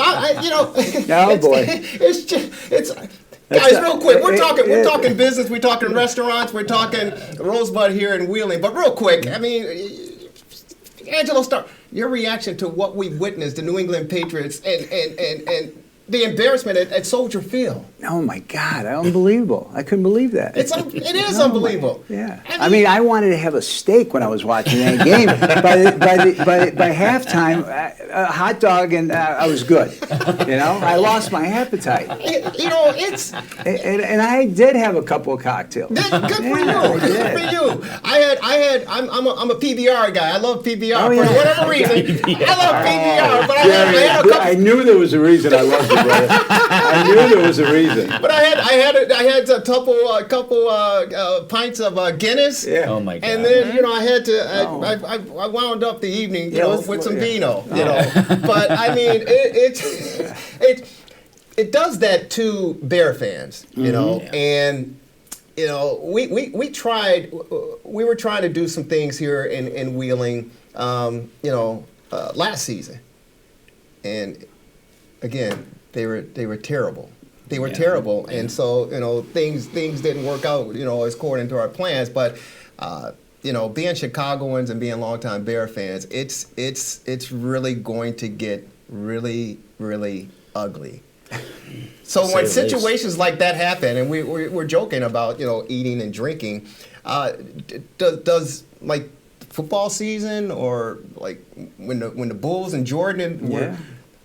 Speaker 2: Guys, real quick, we're talking business, we're talking restaurants, we're talking Rosebud here in Wheeling, but real quick, I mean, Angelo, start your reaction to what we witnessed, the New England Patriots, and the embarrassment at Soldier Field.
Speaker 10: Oh my God, unbelievable! I couldn't believe that.
Speaker 2: It is unbelievable.
Speaker 10: Yeah, I mean, I wanted to have a steak when I was watching that game. by halftime, a hot dog, and I was good. You know, I lost my appetite.
Speaker 2: You know, it's
Speaker 10: and I did have a couple of cocktails.
Speaker 2: Good for you. Good for you. I'm a PBR guy. I love PBR for whatever reason. I love PBR, but I had a couple.
Speaker 10: I knew there was a reason I loved it, brother. I knew there was a reason.
Speaker 2: But I had a couple pints of Guinness.
Speaker 10: Yeah.
Speaker 11: Oh my God.
Speaker 2: And then I had to. I wound up the evening with some vino. But I mean it does that to Bear fans. And we tried. We were trying to do some things here in Wheeling. Last season, and again they were terrible. They were terrible, and so things didn't work out as according to our plans. But being Chicagoans and being longtime Bear fans, it's really going to get really ugly. So when situations like that happen, and we're joking about eating and drinking, does like football season or like when the Bulls and Jordan were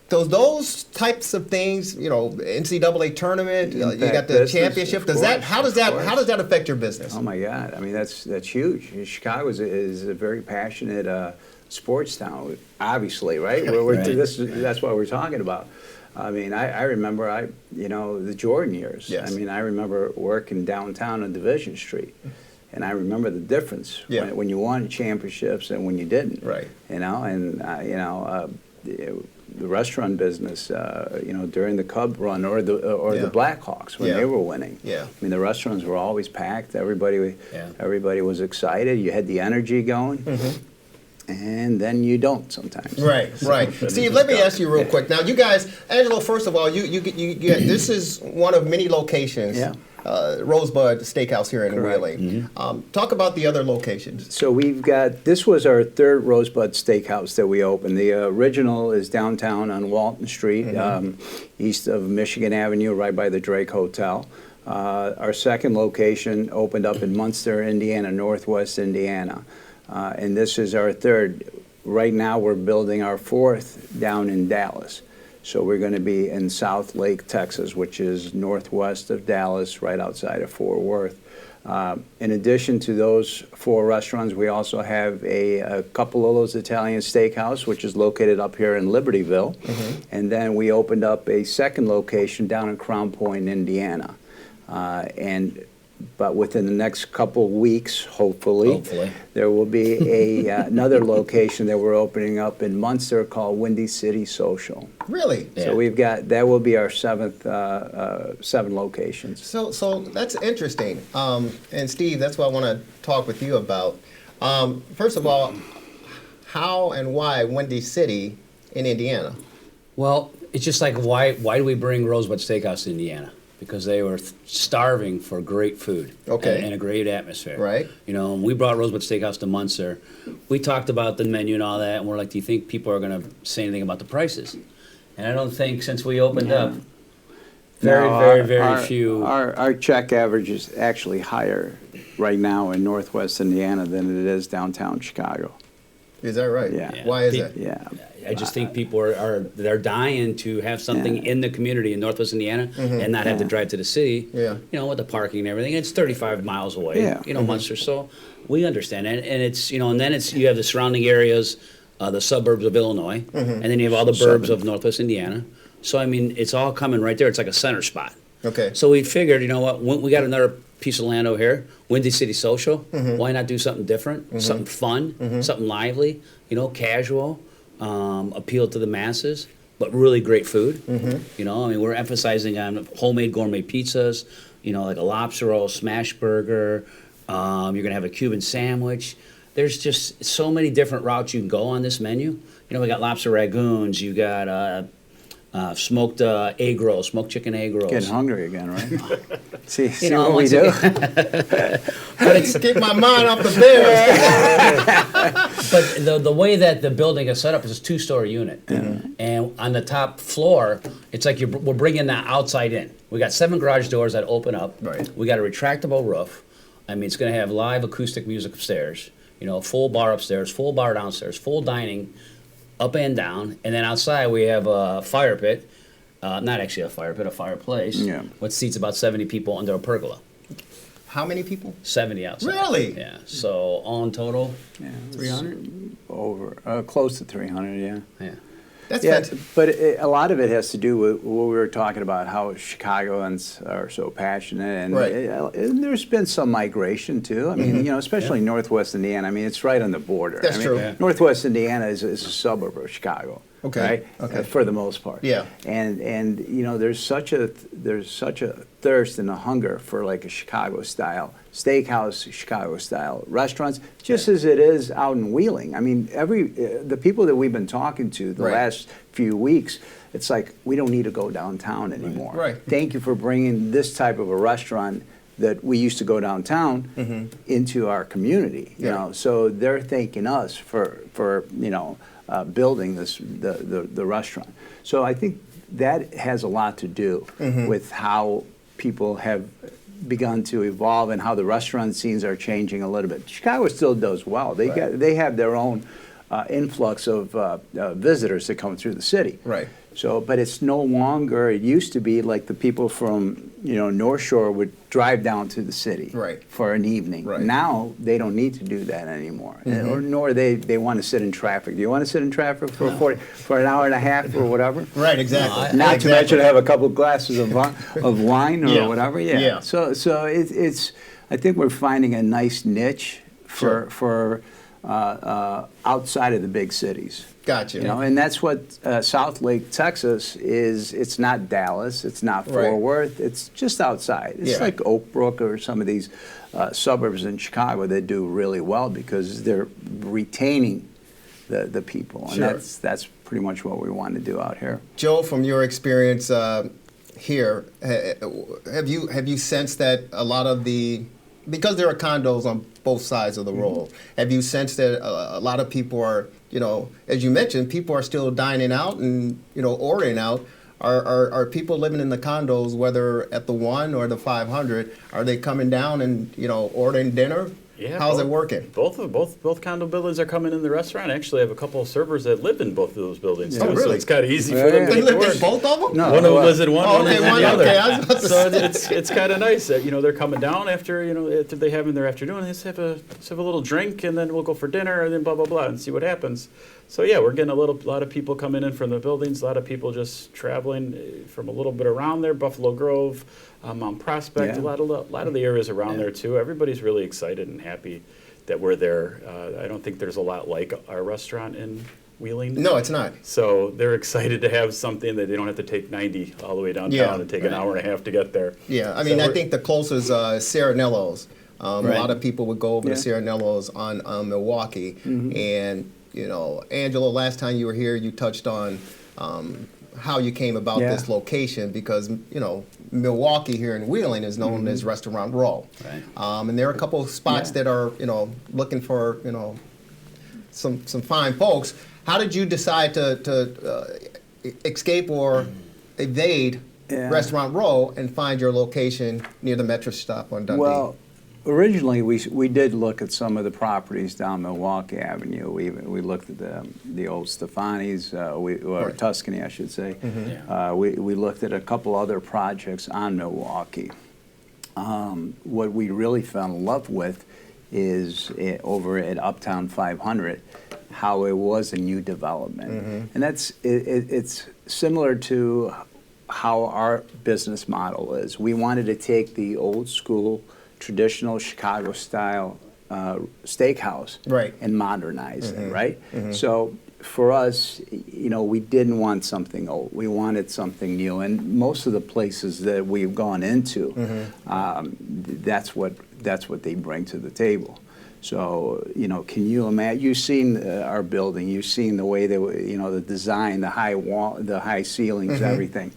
Speaker 2: those types of things, NCAA tournament, you got the championship. How does that affect your business?
Speaker 10: Oh my God! I mean that's huge. Chicago is a very passionate sports town, obviously, right? That's what we're talking about. I mean, I remember the Jordan years.
Speaker 2: Yes.
Speaker 10: I mean, I remember working downtown on Division Street. And I remember the difference when you won championships and when you didn't.
Speaker 2: Right.
Speaker 10: The restaurant business, during the Cub run or the Blackhawks when they were winning.
Speaker 2: Yeah.
Speaker 10: I mean, the restaurants were always packed. Everybody was excited. You had the energy going. Mm-hmm. And then you don't sometimes.
Speaker 2: Right. Steve, let me ask you real quick. Now, you guys, Angelo, first of all, you get this is one of many locations. Yeah. Rosebud Steakhouse here in Wheeling. Mm-hmm. Talk about the other locations.
Speaker 10: So this was our third Rosebud Steakhouse that we opened. The original is downtown on Walton Street, east of Michigan Avenue, right by the Drake Hotel. Our second location opened up in Munster, Indiana, Northwest Indiana. And this is our third. Right now we're building our fourth down in Dallas. So we're going to be in South Lake, Texas, which is northwest of Dallas, right outside of Fort Worth. In addition to those 4 restaurants, we also have a Capololo's Italian Steakhouse, which is located up here in Libertyville. Mm-hmm. And then we opened up a second location down in Crown Point, Indiana. But within the next couple weeks, hopefully, there will be another location that we're opening up in Munster called Windy City Social.
Speaker 2: Really?
Speaker 10: So that will be our 7 locations.
Speaker 2: So that's interesting. And Steve, that's what I want to talk with you about. First of all, how and why Windy City in Indiana?
Speaker 11: Well, it's just like why do we bring Rosebud Steakhouse to Indiana? Because they were starving for great food and a great atmosphere.
Speaker 2: Right.
Speaker 11: We brought Rosebud Steakhouse to Munster. We talked about the menu and all that, and we're like, do you think people are going to say anything about the prices? And I don't think since we opened up, very few.
Speaker 10: Our check average is actually higher right now in Northwest Indiana than it is downtown Chicago.
Speaker 2: Is that right?
Speaker 10: Yeah.
Speaker 2: Why is that?
Speaker 10: Yeah.
Speaker 11: I just think people they're dying to have something in the community in Northwest Indiana and not have to drive to the city.
Speaker 2: Yeah.
Speaker 11: With the parking and everything. It's 35 miles away.
Speaker 10: Yeah.
Speaker 11: Munster. So we understand that, and it's and then you have the surrounding areas, the suburbs of Illinois, and then you have all the burbs of Northwest Indiana. So I mean, it's all coming right there. It's like a center spot.
Speaker 2: Okay.
Speaker 11: So we figured, we got another piece of land over here, Windy City Social. Why not do something different, something fun, something lively, casual. Appeal to the masses, but really great food. We're emphasizing on homemade gourmet pizzas, like a lobster roll, smash burger. You're going to have a Cuban sandwich. There's just so many different routes you can go on this menu. We got lobster ragoons. You got smoked egg rolls, smoked chicken egg rolls.
Speaker 10: Getting hungry again, right? see what we do.
Speaker 2: But it's keep my mind off the Bears.
Speaker 11: But the way that the building is set up is a 2-story unit. And on the top floor, it's like we're bringing the outside in. We got 7 garage doors that open up.
Speaker 2: Right.
Speaker 11: We got a retractable roof. I mean, it's going to have live acoustic music upstairs, full bar upstairs, full bar downstairs, full dining up and down. And then outside we have a fire pit. Not actually a fire pit, a fireplace.
Speaker 10: Yeah.
Speaker 11: Which seats about 70 people under a pergola.
Speaker 2: How many people?
Speaker 11: 70 outside.
Speaker 2: Really?
Speaker 11: Yeah. So all in total,
Speaker 10: 300? Over, close to 300, yeah.
Speaker 11: Yeah.
Speaker 2: That's
Speaker 10: fantastic. But a lot of it has to do with what we were talking about, how Chicagoans are so passionate. And, and there's been some migration, too. I mean, especially Northwest Indiana. I mean, it's right on the border.
Speaker 2: That's true. Yeah.
Speaker 10: Northwest Indiana is a suburb of Chicago.
Speaker 2: Okay.
Speaker 10: Right?
Speaker 2: Okay.
Speaker 10: For the most part.
Speaker 2: Yeah.
Speaker 10: And there's such a thirst and a hunger for like a Chicago style steakhouse, Chicago style restaurants, just as it is out in Wheeling. I mean, the people that we've been talking to the last few weeks, it's like we don't need to go downtown anymore.
Speaker 2: Right.
Speaker 10: Thank you for bringing this type of a restaurant that we used to go downtown into our community. You know, so they're thanking us for building the restaurant. So I think that has a lot to do with how people have begun to evolve and how the restaurant scenes are changing a little bit. Chicago still does well. They have their own influx of visitors that come through the city.
Speaker 2: Right.
Speaker 10: So, but it's no longer. It used to be like the people from North Shore would drive down to the city for an evening.
Speaker 2: Right.
Speaker 10: Now they don't need to do that anymore, nor they want to sit in traffic. Do you want to sit in traffic for an hour and a half or whatever?
Speaker 2: Right, exactly.
Speaker 10: Not to mention have a couple glasses of wine or whatever.
Speaker 2: Yeah.
Speaker 10: So it's. I think we're finding a nice niche for outside of the big cities.
Speaker 2: Gotcha.
Speaker 10: And that's what South Lake, Texas is. It's not Dallas. It's not Fort Worth. It's just outside. It's like Oak Brook or some of these suburbs in Chicago that do really well because they're retaining the people, and that's pretty much what we want to do out here.
Speaker 2: Joe, from your experience here, have you sensed that a lot of because there are condos on both sides of the road, have you sensed that a lot of people are, as you mentioned, people are still dining out and, ordering out? Are people living in the condos, whether at the 1 or the 500, are they coming down and, ordering dinner?
Speaker 12: Yeah,
Speaker 2: how's it working?
Speaker 12: Both condo buildings are coming in the restaurant. Actually, I have a couple of servers that live in both of those buildings too,
Speaker 2: really?
Speaker 12: so it's kind of easy for them to
Speaker 2: They live
Speaker 12: work.
Speaker 2: in both of them?
Speaker 10: No,
Speaker 12: one of them lives in one, one lives in the other.
Speaker 2: Okay, I was about to
Speaker 12: So it's kind of nice that they're coming down after after they have in their afternoon. Let's have a little drink and then we'll go for dinner and then blah blah blah and see what happens. So yeah, we're getting a lot of people coming in from the buildings. A lot of people just traveling from a little bit around there, Buffalo Grove, Mount Prospect. A lot of the areas around there too. Everybody's really excited and happy that we're there. I don't think there's a lot like our restaurant in Wheeling.
Speaker 2: No, it's not.
Speaker 12: So they're excited to have something that they don't have to take 90 all the way downtown and take an hour and a half to get there.
Speaker 2: Yeah, I mean, I think the closest Serenello's. A lot of people would go over to Serenello's on Milwaukee. And, Angela, last time you were here, you touched on how you came about this location because, Milwaukee here in Wheeling is known as Restaurant Row.
Speaker 11: Right.
Speaker 2: And there are a couple of spots that are, looking for, some fine folks. How did you decide to escape or evade Restaurant Row and find your location near the Metro stop on Dundee?
Speaker 10: Well, originally we did look at some of the properties down Milwaukee Avenue. We looked at the old Stefani's, or Tuscany, I should say. We looked at a couple other projects on Milwaukee. What we really fell in love with is over at Uptown 500, how it was a new development, and it's similar to how our business model is. We wanted to take the old school, traditional Chicago style steakhouse and modernize it, right? So for us, we didn't want something old. We wanted something new. And most of the places that we've gone into, that's what they bring to the table. So, can you imagine? You've seen our building. You've seen the way that, the design, the high wall, the high ceilings, everything.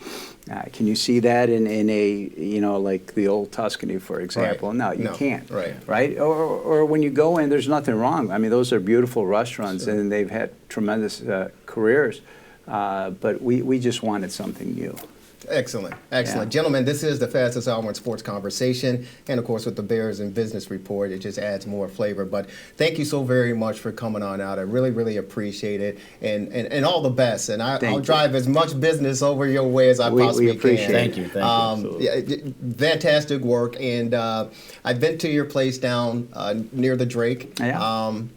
Speaker 10: Can you see that in a, like the old Tuscany, for example?
Speaker 2: Right.
Speaker 10: No, you
Speaker 2: No.
Speaker 10: can't.
Speaker 2: Right.
Speaker 10: Or when you go in, there's nothing wrong. I mean, those are beautiful restaurants, and they've had tremendous careers. But we just wanted something new.
Speaker 2: Excellent.
Speaker 10: Yeah.
Speaker 2: Gentlemen, this is the fastest hour in sports conversation. And of course, with the Bears and Business Report, it just adds more flavor. But thank you so very much for coming on out. I really, really appreciate it. And all the best. And I'll drive as much business over your way as I possibly
Speaker 10: we appreciate
Speaker 2: can.
Speaker 10: it.
Speaker 11: Thank you.
Speaker 2: Fantastic work. And I've been to your place down near the Drake,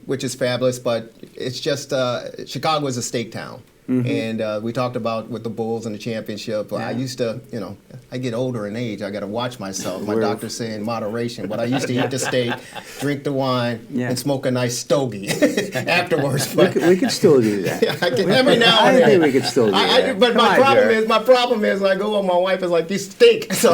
Speaker 2: which is fabulous. But it's just Chicago is a steak town. And we talked about with the Bulls and the championship. I used to, I get older in age. I got to watch myself. My doctor's saying moderation, but I used to eat the steak, drink the wine, and smoke a nice stogie afterwards. But
Speaker 10: we could still do that.
Speaker 2: Every now and then.
Speaker 10: I think we could still do that.
Speaker 2: But my problem is, when I go home, my wife is like, "You stink." So,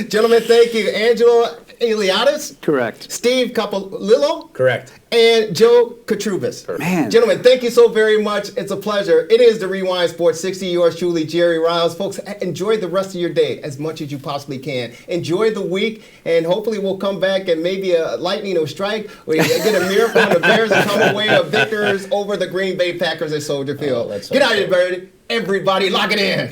Speaker 2: gentlemen, thank you, Angela Eliadis.
Speaker 10: Correct.
Speaker 2: Steve Capolillo.
Speaker 11: Correct.
Speaker 2: And Joe Katrubis.
Speaker 10: Man.
Speaker 2: Gentlemen, thank you so very much. It's a pleasure. It is the Rewind Sports 60. Yours truly, Jerry Riles. Folks, enjoy the rest of your day as much as you possibly can. Enjoy the week, and hopefully we'll come back and maybe a lightning will strike, or you get a miracle and the Bears will come away of victors over the Green Bay Packers at Soldier Field. Get out of here, everybody. Lock it in.